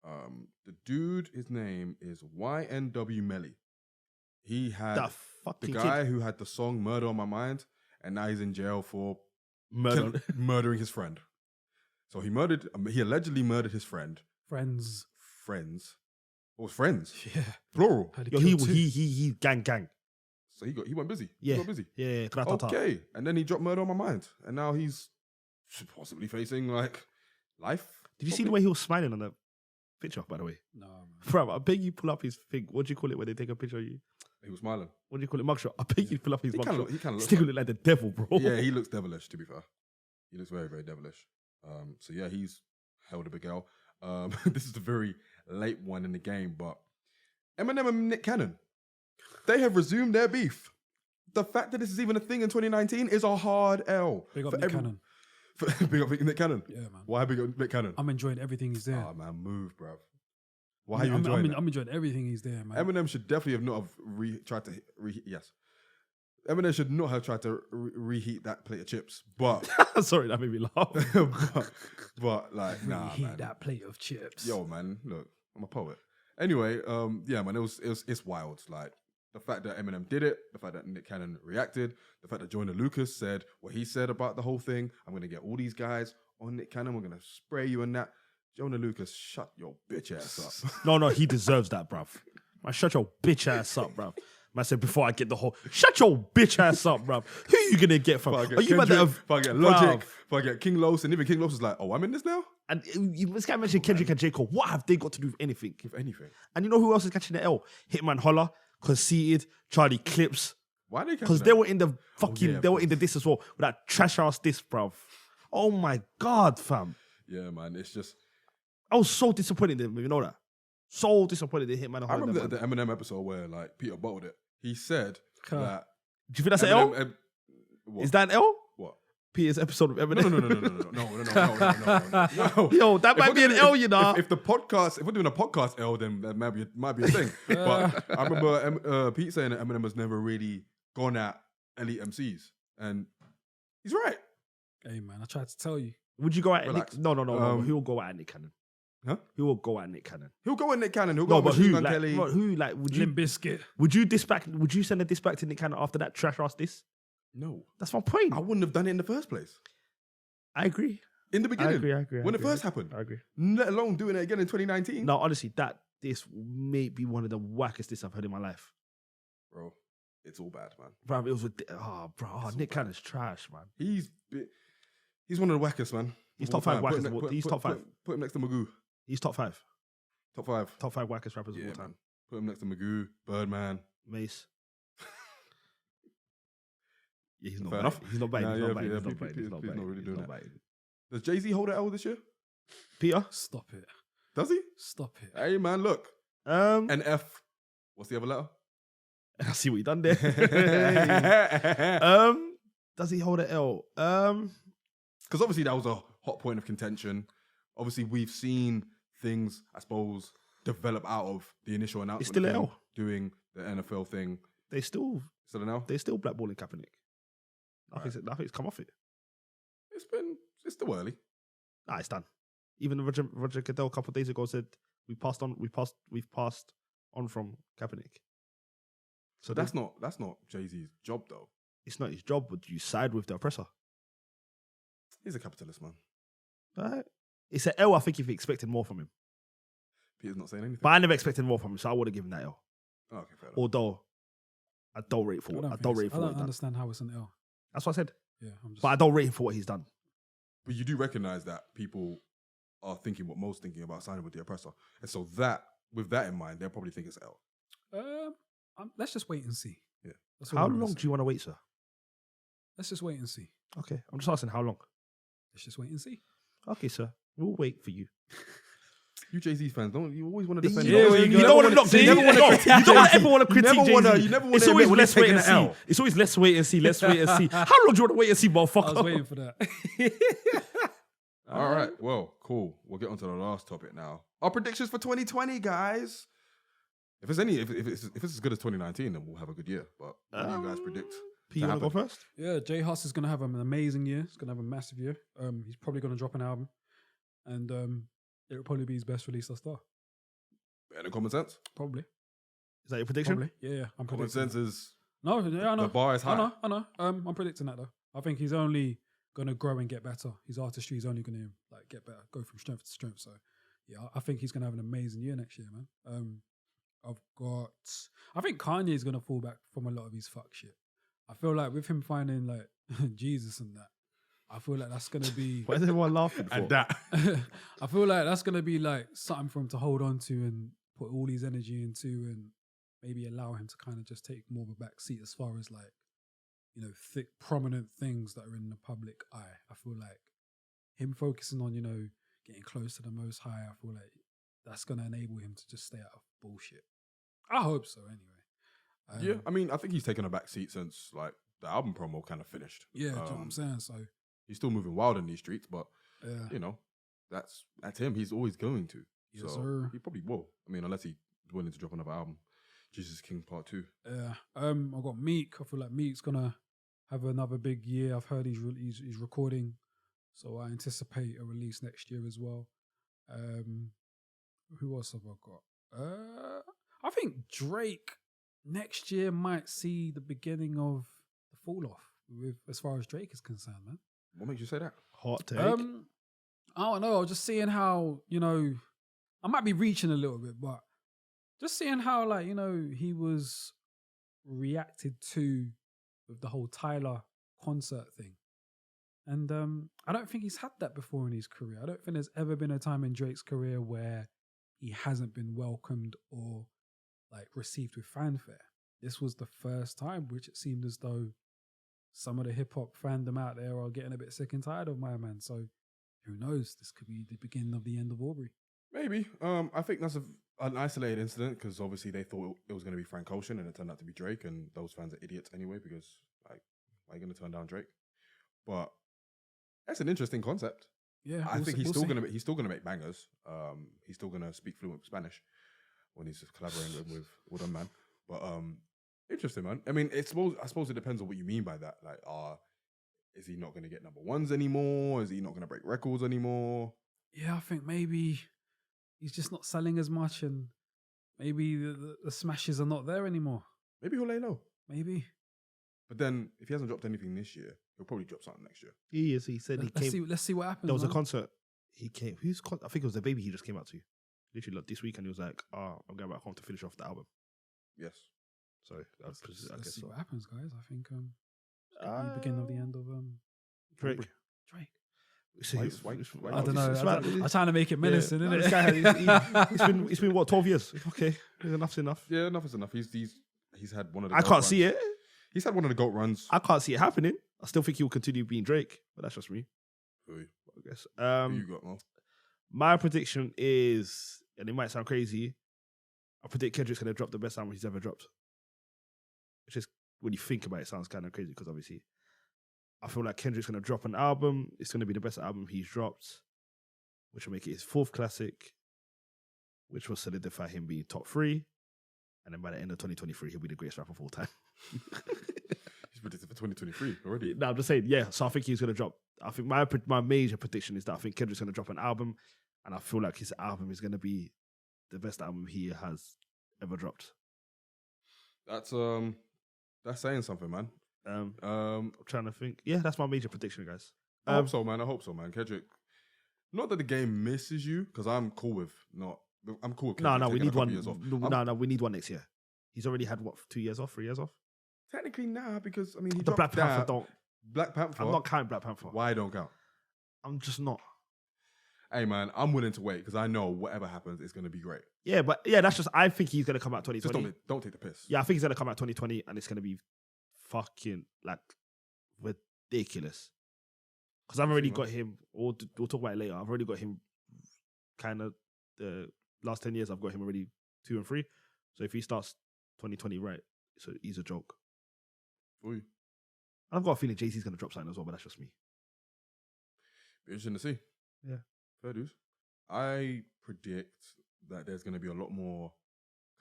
The dude, his name is YNW Melly. He had the guy who had the song "Murder on My Mind," and now he's in jail for murdering his friend. So he allegedly murdered his friend.
Friends.
Oh, friends.
Yeah.
Plural.
Yo, he gang.
So he went busy.
Yeah.
He got busy.
Yeah.
Okay. And then he dropped "Murder on My Mind," and now he's possibly facing like life.
Did you see the way he was smiling on the picture, by the way?
No, man.
Bro, I beg you pull up his thing. What do you call it when they take a picture of you?
He was smiling.
What do you call it? Mugshot. I beg you pull up his mugshot.
He kind of
Still look like the devil, bro.
Yeah, he looks devilish, to be fair. He looks very, very devilish. So yeah, he's held a big L. This is a very late one in the game, but Eminem and Nick Cannon, they have resumed their beef. The fact that this is even a thing in 2019 is a hard L.
Big up Nick Cannon.
Big up Nick Cannon?
Yeah, man.
Why big up Nick Cannon?
I'm enjoying everything he's there.
Oh, man, move, bruv. Why are you enjoying that?
I'm enjoying everything he's there, man.
Eminem should definitely have not have tried to yes. Eminem should not have tried to reheat that plate of chips, but
sorry, that made me laugh.
but like, nah,
reheat
man.
that plate of chips.
Yo, man, look, I'm a poet. Anyway, yeah, man, it's wild. Like the fact that Eminem did it, the fact that Nick Cannon reacted, the fact that Joyner Lucas said what he said about the whole thing. I'm gonna get all these guys on Nick Cannon. We're gonna spray you and that. Joyner Lucas, shut your bitch ass up.
No, he deserves that, bruv. Man, shut your bitch ass up, bruv. Man said before I get the whole, shut your bitch ass up, bruv. Who are you gonna get from? Are you about to have,
if I get Logic, if I get King Los, and even King Los is like, oh, I'm in this now?
And this guy mentioned Kendrick and J. Cole. What have they got to do with anything?
With anything.
And you know who else is catching the L? Hitman Holla, Conceited, Charlie Clips.
Why are they catching
Because
that?
they were in the fucking,
yeah,
they were in the diss as well. With that trash ass diss, bruv. Oh my God, fam.
Yeah, man, it's just...
I was so disappointed in him, you know that? So disappointed in Hitman Holla.
I remember the Eminem episode where like Peter bottled it. He said that...
Do you think that's an L?
What?
Is that an L?
What?
Peter's episode of Eminem?
No.
Yo, that might be an L, you know.
If we're doing a podcast L, then that might be a thing. But I remember Pete saying that Eminem has never really gone at elite MCs, and he's right.
Hey, man, I tried to tell you.
Would you go at
Relax.
Nick? No. Who will go at Nick Cannon?
Huh?
Who will go at Nick Cannon?
He'll go at Nick Cannon. He'll
No,
go
but
at
who?
Machine Gun
Like,
Kelly.
who? Like, would you?
Limp Bizkit.
Would you diss back? Would you send a diss back to Nick Cannon after that trash ass diss?
No,
That's my point.
I wouldn't have done it in the first place.
I agree.
In the beginning,
I agree.
when it first happened,
I agree.
let alone doing it again in 2019.
No, honestly, this may be one of the wackest diss I've heard in my life.
Bro, it's all bad, man.
Bro, it was Nick
bad.
Cannon's trash, man.
He's one of the wackest, man.
He's
of all
top five
time.
wackest.
Put him
He's top five.
Put him next to Magoo.
He's top five.
Top five.
Top five wackest rappers of
Yeah,
all time.
man. Put him next to Magoo, Birdman.
Mace. Yeah, he's not
Fair
bad.
enough.
He's not bad.
Nah,
He's
yeah,
not bad.
yeah,
He's not
Pete-
bad.
Pete's
He's not
not
bad.
really
He's
doing
not
that.
bad.
Does Jay-Z hold an L this year?
Peter?
Stop it.
Does he?
Stop it.
Hey, man, look. And F. What's the other letter?
I see what you done there. Does he hold an L?
Because obviously that was a hot point of contention. Obviously, we've seen things, I suppose, develop out of the initial announcement.
still
of
an
him
L.
Doing the NFL thing.
They still
Still an L?
blackballing Kaepernick. Nothing's come off it.
It's still early.
Nah, it's done. Even Roger Goodell a couple of days ago said we've passed on from Kaepernick.
So that's not Jay-Z's job, though.
It's not his job, but you side with the oppressor.
He's a capitalist, man.
Right? It's an L, I think, if you expected more from him.
Peter's not saying anything.
But I never expected more from him, so I would have given that L.
Oh, okay, fair enough.
Although, I don't rate for. I don't rate
I
for what
don't
he's done.
understand how it's an L.
That's what I said.
Yeah, I'm just.
But I don't rate him for what he's done.
But you do recognize that people are thinking what Mo's thinking about signing with the oppressor. And so that, with that in mind, they'll probably think it's L.
Let's just wait and see.
Yeah.
That's all
How
I'm gonna
long
say.
do you want to wait, sir?
Let's just wait and see.
Okay, I'm just asking how long.
Let's just wait and see.
Okay, sir. We'll wait for you.
You Jay-Z fans, you always want to defend
Yeah,
him.
well,
you
you don't want to
go.
knock
See,
Jay-Z.
you never wanna critique
You don't
Jay-Z.
ever want to critique
never wanna-
Jay-Z.
you never wanna
It's always
admit when
let's
you're
wait and
taking an
see.
L.
It's always let's wait and see. Let's wait and see. How long do you want to wait and see,
I was
motherfucker?
waiting for that.
All right, well, cool. We'll get on to the last topic now. Our predictions for 2020, guys. If it's as good as 2019, then we'll have a good year. But what do you guys predict?
P, you want to go
happen?
first?
Yeah, Jay Huss is going to have an amazing year. He's going to have a massive year. He's probably going to drop an album. And it'll probably be his best release thus far.
Better than Common Sense.
Probably.
Is that your prediction?
Probably. Yeah, I'm
Common
predicting
Sense
that.
is
No, yeah, I know.
the bar is high.
I know. I'm predicting that, though. I think he's only going to grow and get better. His artistry is only going to like get better, go from strength to strength. So, yeah, I think he's going to have an amazing year next year, man. I think Kanye is going to fall back from a lot of his fuck shit. I feel like with him finding like Jesus and that, I feel like that's going to be.
Why is everyone laughing for?
And that.
I feel like that's going to be like something for him to hold on to and put all his energy into, and maybe allow him to kind of just take more of a back seat as far as like, you know, thick, prominent things that are in the public eye. I feel like him focusing on, you know, getting close to the Most High, I feel like that's going to enable him to just stay out of bullshit. I hope so, anyway.
Yeah, I mean, I think he's taken a back seat since like the album promo kind of finished.
Yeah, do you know what I'm saying? So,
He's still moving wild in these streets, but
yeah.
you know, that's him. He's always going to.
Yes,
so
sir.
he probably will. I mean, unless he's willing to drop another album. Jesus King Part 2.
Yeah. I've got Meek. I feel like Meek's gonna have another big year. I've heard he's recording, so I anticipate a release next year as well. Who else have I got? I think Drake next year might see the beginning of the fall off with as far as Drake is concerned, man.
What makes you say that?
Hot take.
I don't know. Just seeing how, you know, I might be reaching a little bit, but just seeing how, like, you know, he was reacted to with the whole Tyler concert thing. And I don't think he's had that before in his career. I don't think there's ever been a time in Drake's career where he hasn't been welcomed or like received with fanfare. This was the first time, which it seemed as though some of the hip hop fandom out there are getting a bit sick and tired of my man. So who knows? This could be the beginning of the end of Aubrey.
Maybe. I think that's an isolated incident because obviously they thought it was going to be Frank Ocean and it turned out to be Drake, and those fans are idiots anyway because like, why are you going to turn down Drake? But that's an interesting concept.
Yeah,
I think he's
we'll
still
see.
gonna make bangers. He's still gonna speak fluent Spanish when he's collaborating with a man. But interesting, man. I mean, I suppose it depends on what you mean by that. Like, is he not gonna get number ones anymore? Is he not gonna break records anymore?
Yeah, I think maybe he's just not selling as much, and maybe the smashes are not there anymore.
Maybe he'll lay low.
Maybe.
But then, if he hasn't dropped anything this year, he'll probably drop something next year.
He is. He said he came.
Let's see what happens.
There was a
man.
concert. He came. I think it was the baby he just came out to. Literally like, this week, and he was like, "Oh, I'm going back home to finish off the album."
Yes.
So I
Let's
guess
see
so.
what happens, guys. I think it's gonna be the beginning of the end of
Drake.
Drake.
Why
I don't know.
it's
I'm trying to make it menacing,
Yeah.
isn't
This
it?
guy it's been what, 12 years? Okay, enough's enough.
Yeah, enough is enough. He's had one of the.
I
GOAT
can't see
runs.
it.
He's had one of the GOAT runs.
I can't see it happening. I still think he will continue being Drake, but that's just me.
Who
I guess.
you got, Mo?
My prediction is, and it might sound crazy, I predict Kendrick's gonna drop the best album he's ever dropped. It's just when you think about it, it sounds kind of crazy because obviously, I feel like Kendrick's gonna drop an album. It's gonna be the best album he's dropped, which will make it his 4th classic, which will solidify him being top 3. And then by the end of 2023, he'll be the greatest rapper of all time.
He's predicted for 2023 already.
No, I'm just saying, yeah. So I think he's going to drop. I think my major prediction is that I think Kendrick's going to drop an album, and I feel like his album is going to be the best album he has ever dropped.
That's saying something, man.
I'm trying to think. Yeah, that's my major prediction, guys.
I hope so, man. Kendrick. Not that the game misses you, because I'm cool with I'm cool with
No,
Kendrick
we
taking
need
a couple
one.
years off.
No, we need one next year. He's already had 2 years off, 3 years off.
Technically, nah, because I mean, he
The
dropped
Black Panther
that.
don't.
Black Panther.
I'm not counting Black Panther.
Why don't count?
I'm just not.
Hey man, I'm willing to wait because I know whatever happens, it's gonna be great.
Yeah, but yeah, that's just. I think he's gonna come out
Just
2020.
don't take the piss.
Yeah, I think he's gonna come out 2020, and it's gonna be fucking like ridiculous. Because I've already got him. We'll talk about it later. I've already got him. Kind of the last 10 years, I've got him already 2 and 3. So if he starts 2020 right, so he's a joke.
Ooh,
I've got a feeling Jay-Z's gonna drop something as well, but that's just me.
be interesting to see.
Yeah.
Fair dues. I predict that there's gonna be a lot more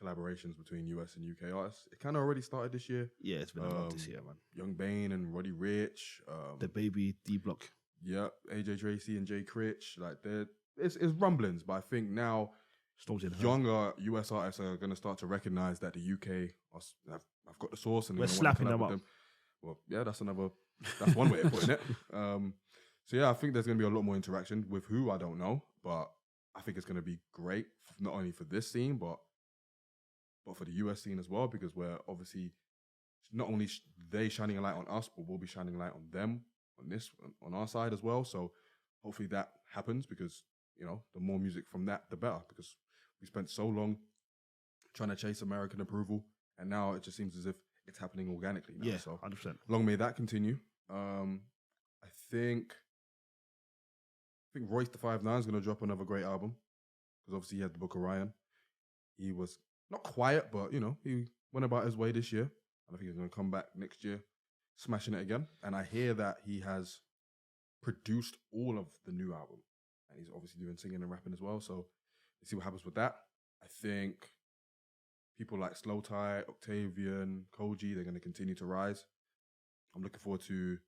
collaborations between US and UK artists. It kind of already started this year.
Yeah, it's been a lot this year, man.
Young Bane and Roddy Ricch.
The baby D-Block.
Yep, AJ Tracy and Jay Critch. Like it's rumblings, but I think now
Storms in the house.
younger US artists are going to start to recognize that the UK have got the source and
We're
they're gonna
slapping
wanna
them
collab
up.
with Well, yeah, that's one way of putting it. So yeah, I think there's going to be a lot more interaction with who I don't know, but I think it's going to be great not only for this scene, but for the US scene as well, because we're obviously not only they shining a light on us, but we'll be shining a light on them on our side as well. So hopefully that happens because, you know, the more music from that, the better, because we spent so long trying to chase American approval, and now it just seems as if it's happening organically now.
Yeah,
So
100%.
long may that continue. I think Royce the 5'9" is going to drop another great album, because obviously he had the Book of Ryan. He was not quiet, but, you know, he went about his way this year. And I think he's going to come back next year, smashing it again. And I hear that he has produced all of the new album. And he's obviously doing singing and rapping as well. So let's see what happens with that. I think people like Slow Tie, Octavian, Koji, they're going to continue to rise. I'm looking forward to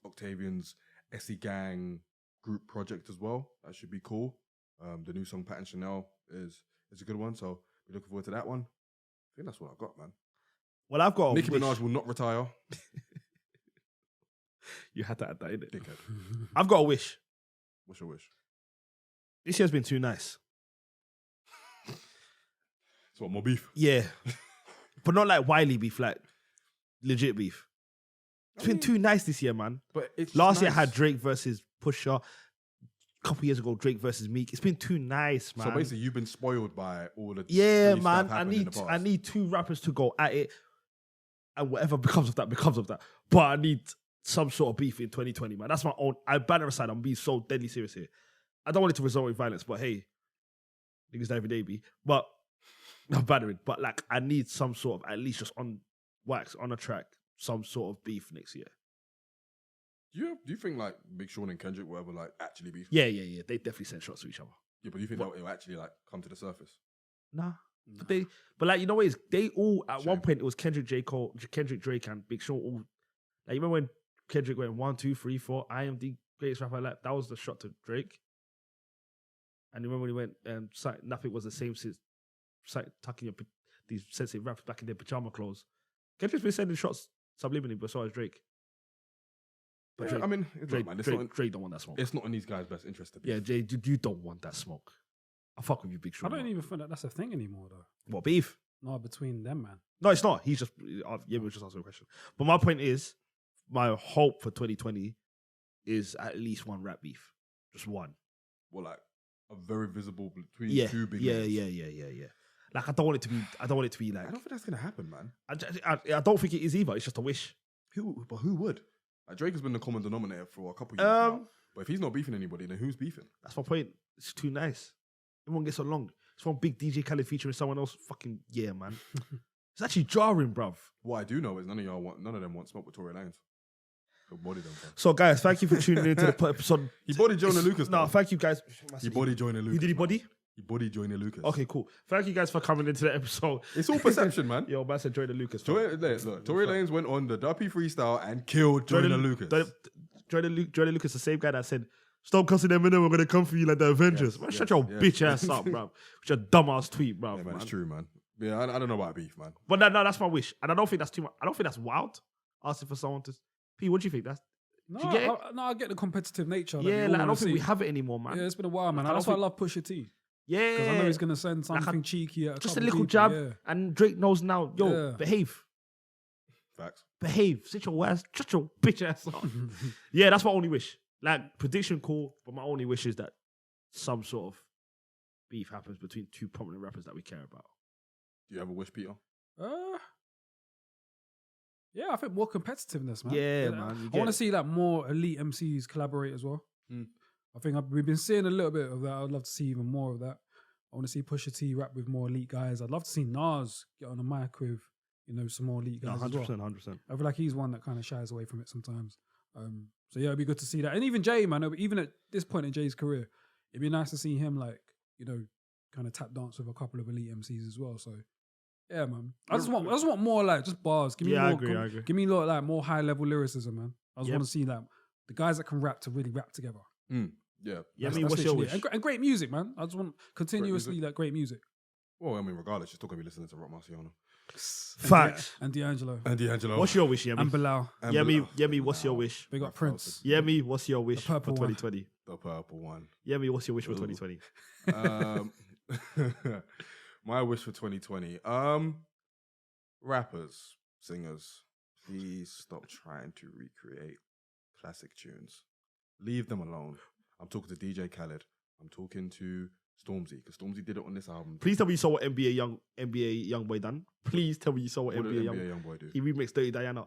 Octavian's Essie Gang group project as well. That should be cool. The new song Pat and Chanel is a good one, so we're looking forward to that one. I think that's what I've got, man.
Well, I've got
Nicki Minaj will not retire.
You had to add that, innit?
Dickhead.
I've got a wish.
What's your wish?
This year's been too nice.
So what, more beef?
Yeah. But not like Wiley beef, like legit beef. It's been too nice this year, man.
But it's
Last year I
nice.
had Drake versus Pusha. A couple years ago, Drake versus Meek. It's been too nice, man.
So basically, you've been spoiled by all the
yeah,
beef
man.
that
I
happened in the
need
past.
2 rappers to go at it, and whatever becomes of that becomes of that. But I need some sort of beef in 2020, man. That's my own. I banner aside. I'm being so deadly serious here. I don't want it to result in violence, but hey, niggas die every day, be. But I'm bannering. But like, I need some sort of, at least just on wax on a track, some sort of beef next year.
Do you think like Big Sean and Kendrick will ever like actually beef?
Yeah. They definitely send shots to each other.
Yeah, but do you think it'll actually like come to the surface?
Nah. But like, you know what it is? They all at
Shame.
one point it was Kendrick Drake and Big Sean all like, you remember when Kendrick went 1, 2, 3, 4, I am the greatest rapper alive? That was the shot to Drake. And you remember when he went nothing was the same since tucking these sensitive rappers back in their pajama clothes. Kendrick's been sending shots subliminally, but so has Drake. But
Yeah, I mean, it's
Drake,
not, man.
Drake don't want that smoke.
It's not in these guys' best interest to be.
Yeah, Jay, you don't want that smoke. I fuck with you, Big Sean.
I don't
man.
even think that's a thing anymore, though.
What, beef?
No, between them, man.
No, it's not. He's just, yeah, we're just answering a question. But my point is, my hope for 2020 is at least one rap beef. Just one.
Well, like a very visible between
Yeah,
two big
yeah.
names.
Like, I don't want it to be like,
I don't think that's gonna happen, man.
I don't think it is either. It's just a wish.
Who would? Like Drake has been the common denominator for a couple of years now. But if he's not beefing anybody, then who's beefing?
That's my point. It's too nice. Everyone gets along. It's one big DJ Khaled featuring someone else. Fucking yeah, man. It's actually jarring, bruv.
What I do know is none of them want smoke with Tory Lanez. He'll body them. Bro.
So, guys, thank you for tuning into the episode.
He bodied Jonah Lucas.
No,
though.
thank you, guys.
He bodied Jonah Lucas.
Who did he
man.
body?
He bodied Jonah Lucas.
Okay, cool. Thank you guys for coming into the episode.
It's all perception, man.
Yo, man, said Jordan Lucas.
Tory Lanez went on the Duppy freestyle and killed Jonah Lucas.
Jordan Lucas, the same guy that said, "Stop cussing Eminem, we're gonna come for you like the Avengers."
Yes,
man,
yes,
shut your
yes.
bitch ass up, bro. With your dumbass tweet, bro.
Yeah, man, it's true, man. Yeah, I don't know about beef, man.
But no, that's my wish, and I don't think that's too much. I don't think that's wild. Asking for someone to. P, what do you think? That's
No,
you get it?
I get the competitive nature. that we
yeah.
all
Like, I
wanna
don't think we
see.
have it anymore, man.
Yeah, it's been a while, man.
I don't
That's why I
think-
love Pusha T.
Yeah,
Because I know he's going to send
Like,
something cheeky at
just a
couple
little
people,
jab,
yeah.
and Drake knows now. Yo,
Yeah.
behave.
Facts.
Behave. Shut your bitch ass up. Yeah, that's my only wish. Like, prediction cool, but my only wish is that some sort of beef happens between two prominent rappers that we care about.
Do you have a wish, Peter?
Yeah, I think more competitiveness, man.
Yeah, man, you
I want
get
to see like more elite MCs collaborate as well.
Mm.
I think we've been seeing a little bit of that. I'd love to see even more of that. I want to see Pusha T rap with more elite guys. I'd love to see Nas get on the mic with, some more elite guys as well.
100%.
I feel like he's one that kind of shies away from it sometimes. So yeah, it'd be good to see that. And even Jay, man, even at this point in Jay's career, it'd be nice to see him kind of tap dance with a couple of elite MCs as well. So yeah, man. I just want more like just bars. Give me more.
I agree.
Give me like more high level lyricism, man. I just
Yep.
want to see that the guys that can rap to really rap together.
Yeah.
Yeah, I
That's
mean, what's your
literally
wish?
it. And great music, man. I just want continuously like great music.
Well, I mean, regardless, you're still gonna be listening to Rock Marciano
Facts.
And D'Angelo.
and D'Angelo.
What's your wish, Yemi?
And Bilal.
And
Yemi,
Bilal.
what's your wish?
Big up Prince.
Yemi, what's your wish for
purple one.
2020?
The purple one.
Yemi, what's your wish for
Ooh.
2020?
My wish for 2020. Rappers, singers, please stop trying to recreate classic tunes. Leave them alone. I'm talking to DJ Khaled. I'm talking to Stormzy, because Stormzy did it on this album.
Please tell me you saw what NBA Youngboy done. Please tell me you saw what
What did
NBA
NBA Youngboy do?
He remixed Dirty Diana.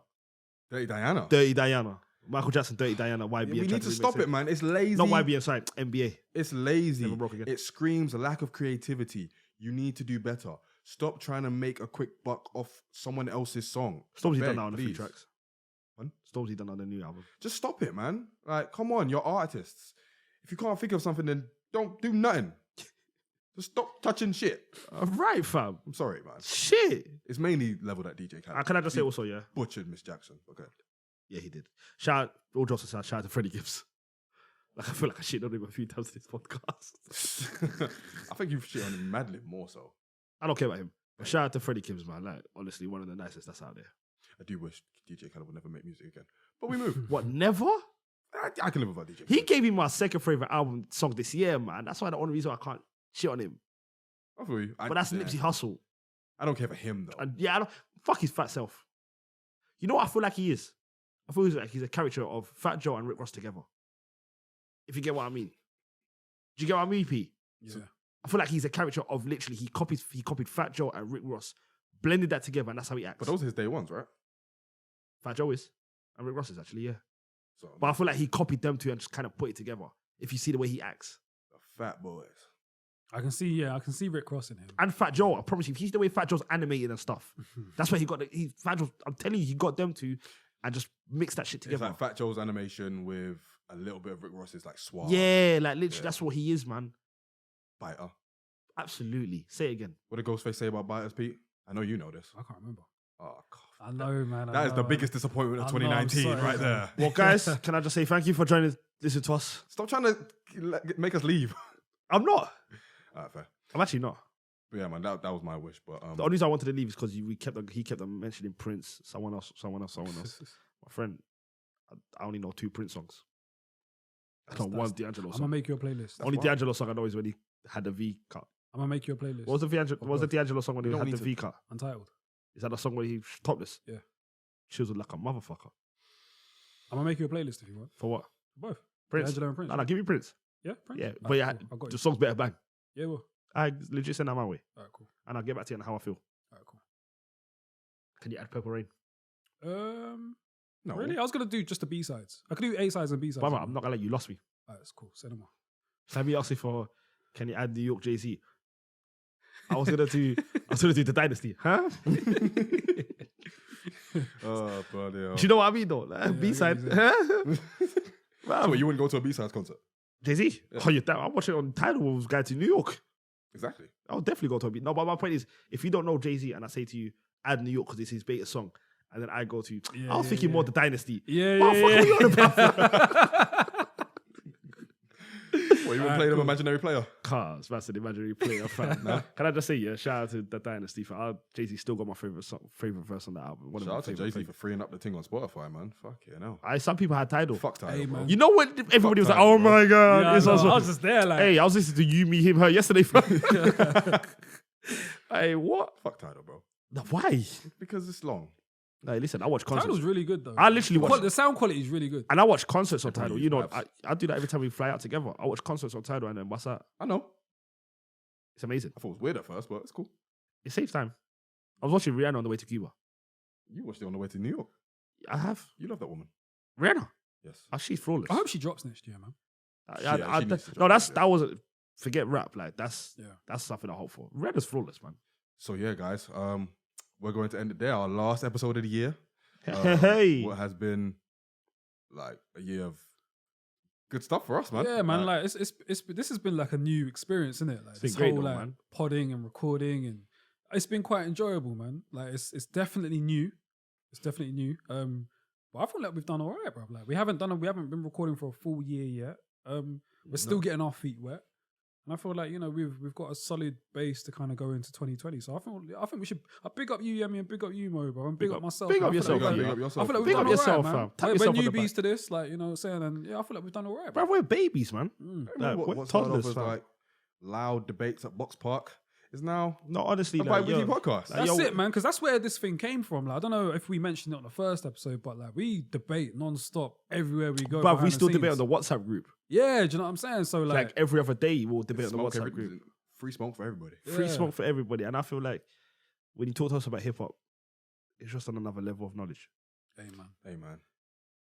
Dirty Diana.
Dirty Diana. Michael Jackson, Dirty Diana, YBN.
Yeah, we
tried
need to
remix
stop it, man. It's lazy.
Not YBN, sorry, NBA.
It's lazy.
Never broke again.
It screams a lack of creativity. You need to do better. Stop trying to make a quick buck off someone else's song.
Stormzy
Beg,
done that on a few
please.
tracks.
What?
Stormzy done on the new album.
Just stop it, man. Like, come on, you're artists. If you can't think of something, then don't do nothing. Just stop touching shit.
Right, fam.
I'm sorry, man.
Shit.
It's mainly leveled at DJ Khaled.
Can I just say
He
also, yeah?
butchered Miss Jackson. Okay.
Yeah, he did. All jokes aside, shout out to Freddie Gibbs. Like, I feel like I shit on him a few times in this podcast.
I think you've shit on him madly more so.
I don't care about him. But shout out to Freddie Gibbs, man. Like, honestly, one of the nicest that's out there.
I do wish DJ Khaled would never make music again. But we move.
What, never?
I can live without DJ
He
Khaled.
gave me my second favorite album song this year, man. That's why the only reason I can't shit on him.
I feel you.
But that's Nipsey Hussle.
I don't care for him, though.
And yeah, fuck his fat self. You know what I feel like he is? I feel like he's a caricature of Fat Joe and Rick Ross together. If you get what I mean. Do you get what I mean, P?
Yeah.
I feel like he's a caricature of literally he copied Fat Joe and Rick Ross, blended that together, and that's how he acts.
But those are his day ones, right?
Fat Joe is, and Rick Ross is actually, yeah.
So,
But I feel like he copied them two and just kind of put it together. If you see the way he acts,
the fat boys.
I can see Rick Ross in him.
and Fat Joe, I promise you, if he's the way Fat Joe's animated and stuff, that's why he got Fat Joe. I'm telling you, he got them two and just mixed that shit
It's
together.
like Fat Joe's animation with a little bit of Rick Ross's like suave.
Yeah, like literally,
Yeah.
that's what he is, man.
Biter.
Absolutely. Say it again.
What did Ghostface say about biters, Pete? I know you know this.
I can't remember.
Oh, God.
I know, man.
That is the biggest disappointment of
I know, I'm
2019
sorry,
right
man.
there.
Well, guys, can I just say thank you for joining, listen to us.
Stop trying to make us leave.
I'm not.
All right, fair.
I'm actually not.
But yeah, man, that was my wish. But
The only reason I wanted to leave is because he kept on mentioning Prince, someone else. My friend, I only know 2 Prince songs. I know one D'Angelo
I'm
song.
gonna make you a playlist.
Only
fine.
D'Angelo song I know is when he had the V cut.
I'm gonna make you a playlist.
What was the D'Angelo song when he
You
had
don't
the
need
V cut?
Untitled.
Is that the song where he topless?
Yeah.
Chiseled like a motherfucker.
I'm gonna make you a playlist if you want.
For what?
Both.
Prince.
D'Angelo and Prince.
No, give me Prince.
Yeah, Prince.
Yeah,
Alright,
but yeah,
cool. I got
the
you.
song's better bang.
Yeah, well.
I legit send that my way,
Alright, cool.
and I'll get back to you on how I feel.
Alright, cool.
Can you add Purple Rain?
no.
Really? I was gonna do just the B sides. I could do A sides and B sides.
Brother, I'm not gonna let you lost me.
Alright, that's cool. Send them off.
Sammy asked me for, can you add New York Jay-Z? I was gonna do the Dynasty, huh?
Oh, bloody hell.
Do you know what I mean though? Like,
I
B-side,
get what
huh?
So what, you wouldn't go to a B-sides concert?
Jay-Z?
Yeah.
Oh, you're damn. I'm watching it on Tidal with guy to New York.
Exactly.
I'll definitely go to a beat. No, but my point is, if you don't know Jay-Z and I say to you, add New York because it's his beta song, and then I go to,
Yeah,
I was
yeah,
thinking
yeah.
more the Dynasty.
Yeah,
What the fuck are you on
yeah.
What, you would
Alright,
play them
cool.
imaginary player?
Cars, that's an imaginary player, fam. Can I just say, yeah, shout out to the Dynasty. Jay-Z still got my favorite verse on that album. One of
Shout
my
out to
favorite.
Jay-Z for freeing up the thing on Spotify, man. Fuck yeah, no.
Some people had Tidal.
Fuck Tidal,
Hey,
bro.
man.
You know when everybody was like,
Tidal,
"Oh
bro.
my god!"
Yeah,
it's
I, know.
also-
I was just there, like,
Hey, I was listening to You, Me, Him, Her yesterday, fam. Hey, what?
Fuck Tidal, bro.
No, why?
Because it's long.
No, listen, I watch concerts.
Tidal's really good though.
I literally watch-
the sound quality is really good.
And I watch concerts on
They probably
Tidal. You know,
use
I do that every time we fly out together. I watch concerts on Tidal and then what's that?
I know.
It's amazing.
I thought it was weird at first, but it's cool.
It saves time. I was watching Rihanna on the way to Cuba.
You watched it on the way to New York.
I have.
You love that woman.
Rihanna.
Yes.
Oh, she's flawless.
I hope she drops next year, man.
She needs to
No,
drop
that
it, yeah.
wasn't. Forget rap. Like that's
Yeah.
something I hope for. Rihanna's flawless, man.
So yeah, guys, we're going to end it there. Our last episode of the year.
Hey.
What has been like a year of good stuff for us, man.
Yeah, man. Like it's this has been like a new experience, isn't it? Like
been
this
great
whole
though,
like
man.
podding and recording, and it's been quite enjoyable, man. Like it's definitely new. It's definitely new. But I feel like we've done all right, bro. Like we haven't been recording for a full year yet. We're still getting our feet wet. And I feel like, you know, we've got a solid base to kind of go into 2020. So I think we should. I big up you, Yemi, and big up you, Mo, bro, and big up myself.
big
man.
up
I feel
yourself,
like
Big
we've
up
done-
yourself.
I feel like
Big
we've
up
done all
yourself,
right, man.
fam. Tap
We're
yourself on the
newbies
back.
to this, like, you know what I'm saying? And yeah, I feel like we've done all right, bro.
Bro, we're babies, man.
Like,
we're
what started off
toddlers,
as
fam.
like loud debates at Box Park is now
No, honestly,
a
like,
bi-weekly
yo,
podcast.
like,
That's
yo,
it, man. Because that's where this thing came from. Like, I don't know if we mentioned it on the first episode, but like we debate non-stop everywhere we go.
But
behind
we
the
still debate on
scenes.
the WhatsApp group.
Yeah, do you know what I'm saying? So
Like every other day, we'll debate on the
Smoke
WhatsApp group.
free smoke for everybody.
Free
Yeah.
smoke for everybody. And I feel like when you talk to us about hip hop, it's just on another level of knowledge.
hey, man,
Hey man,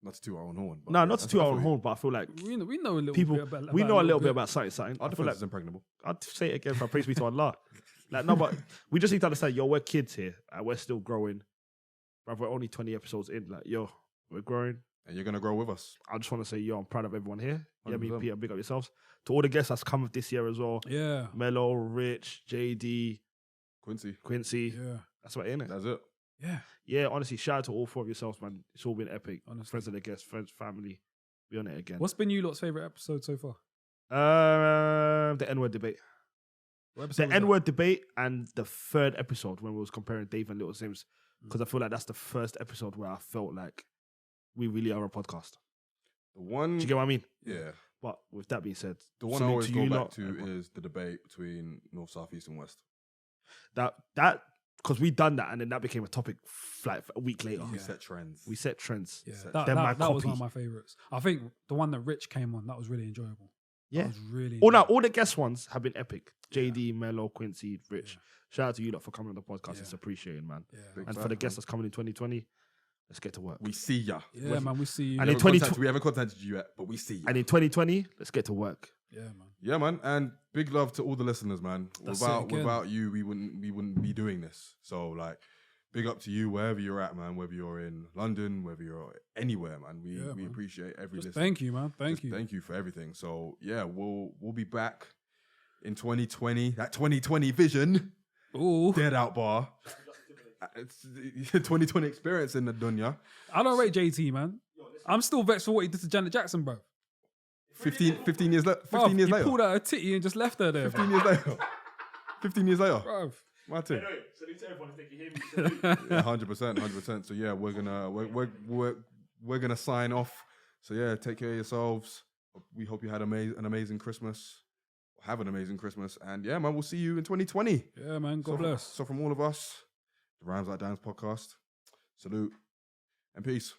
not to toot our own horn. But
No,
yeah,
not to
that's
toot
what I
our own
feel.
horn, but I feel like
we know a little
people,
bit about
we know a little bit about something.
Our
I feel
defense
like
is impregnable.
I'd say it again if I praise be to Allah. Like, no, but we just need to understand, yo, we're kids here and we're still growing. Bruv, we're only 20 episodes in. Like, yo, we're growing.
And you're gonna grow with us.
I just want to say, yo, I'm proud of everyone here. Yeah, me,
100%.
Peter, big up yourselves. To all the guests that's come this year as well.
Yeah,
Mello, Rich, JD,
Quincy,
Quincy.
yeah,
That's what in it.
that's it.
yeah.
Yeah, honestly, shout out to all four of yourselves, man. It's all been epic.
Honestly.
Friends of the guests, friends, family. Be on it again.
What's been you lot's favorite episode so far?
The N-word debate.
What episode
The
was that?
N-word debate and the third episode when we was comparing Dave and Little Sims. Because I feel like that's the first episode where I felt like we really are a podcast.
The one,
Do you get what I mean?
yeah,
But with that being said,
the one I
salute
always
to
go
you
back
lot.
to is the debate between North, South, East, and West.
that because we done that and then that became a topic like a week later.
We
Yeah.
set trends.
We set trends.
Yeah,
Set
that,
them
that,
my
that was one of
copy.
my favorites. I think the one that Rich came on, that was really enjoyable.
Yeah.
That was really.
All now,
enjoyable.
all the guest ones have been epic. JD, Mello, Quincy, Rich.
Yeah.
Shout out to you lot for coming on the podcast.
Yeah.
It's appreciated, man.
Yeah,
Big
And for
fact,
the guests
man.
that's coming in 2020, let's get to work.
We see ya.
yeah, man. We see you.
And
We
in
haven't
2020
contacted- we haven't contacted you yet, but we see ya.
And in 2020, let's get to work.
yeah, man.
Yeah, man, and big love to all the listeners, man.
That's it
Without
again.
without you, we wouldn't be doing this. So like, big up to you wherever you're at, man. Whether you're in London, whether you're anywhere, man. We
Yeah, man.
appreciate every
Just
listener.
thank you, man.
Just Thank you for everything. So yeah, we'll be back in 2020. That 2020 vision,
Ooh,
dead out bar. It's 2020 experience in the dunya.
I don't rate JT, man. I'm still vexed for what he did to Janet Jackson, bro.
15 years later. 15
Bruv,
years
he
later.
pulled out a titty and just left her there,
15 years later. 15 years later.
bro.
My thing.
salute to everyone if they can hear me.
Yeah, 100%. So yeah, we're gonna sign off. So yeah, take care of yourselves. We hope you had an amazing Christmas. Have an amazing Christmas, and yeah, man, we'll see you in 2020.
Yeah, man. God bless.
So from all of us, the Rhymes Like Dimes podcast, salute and peace.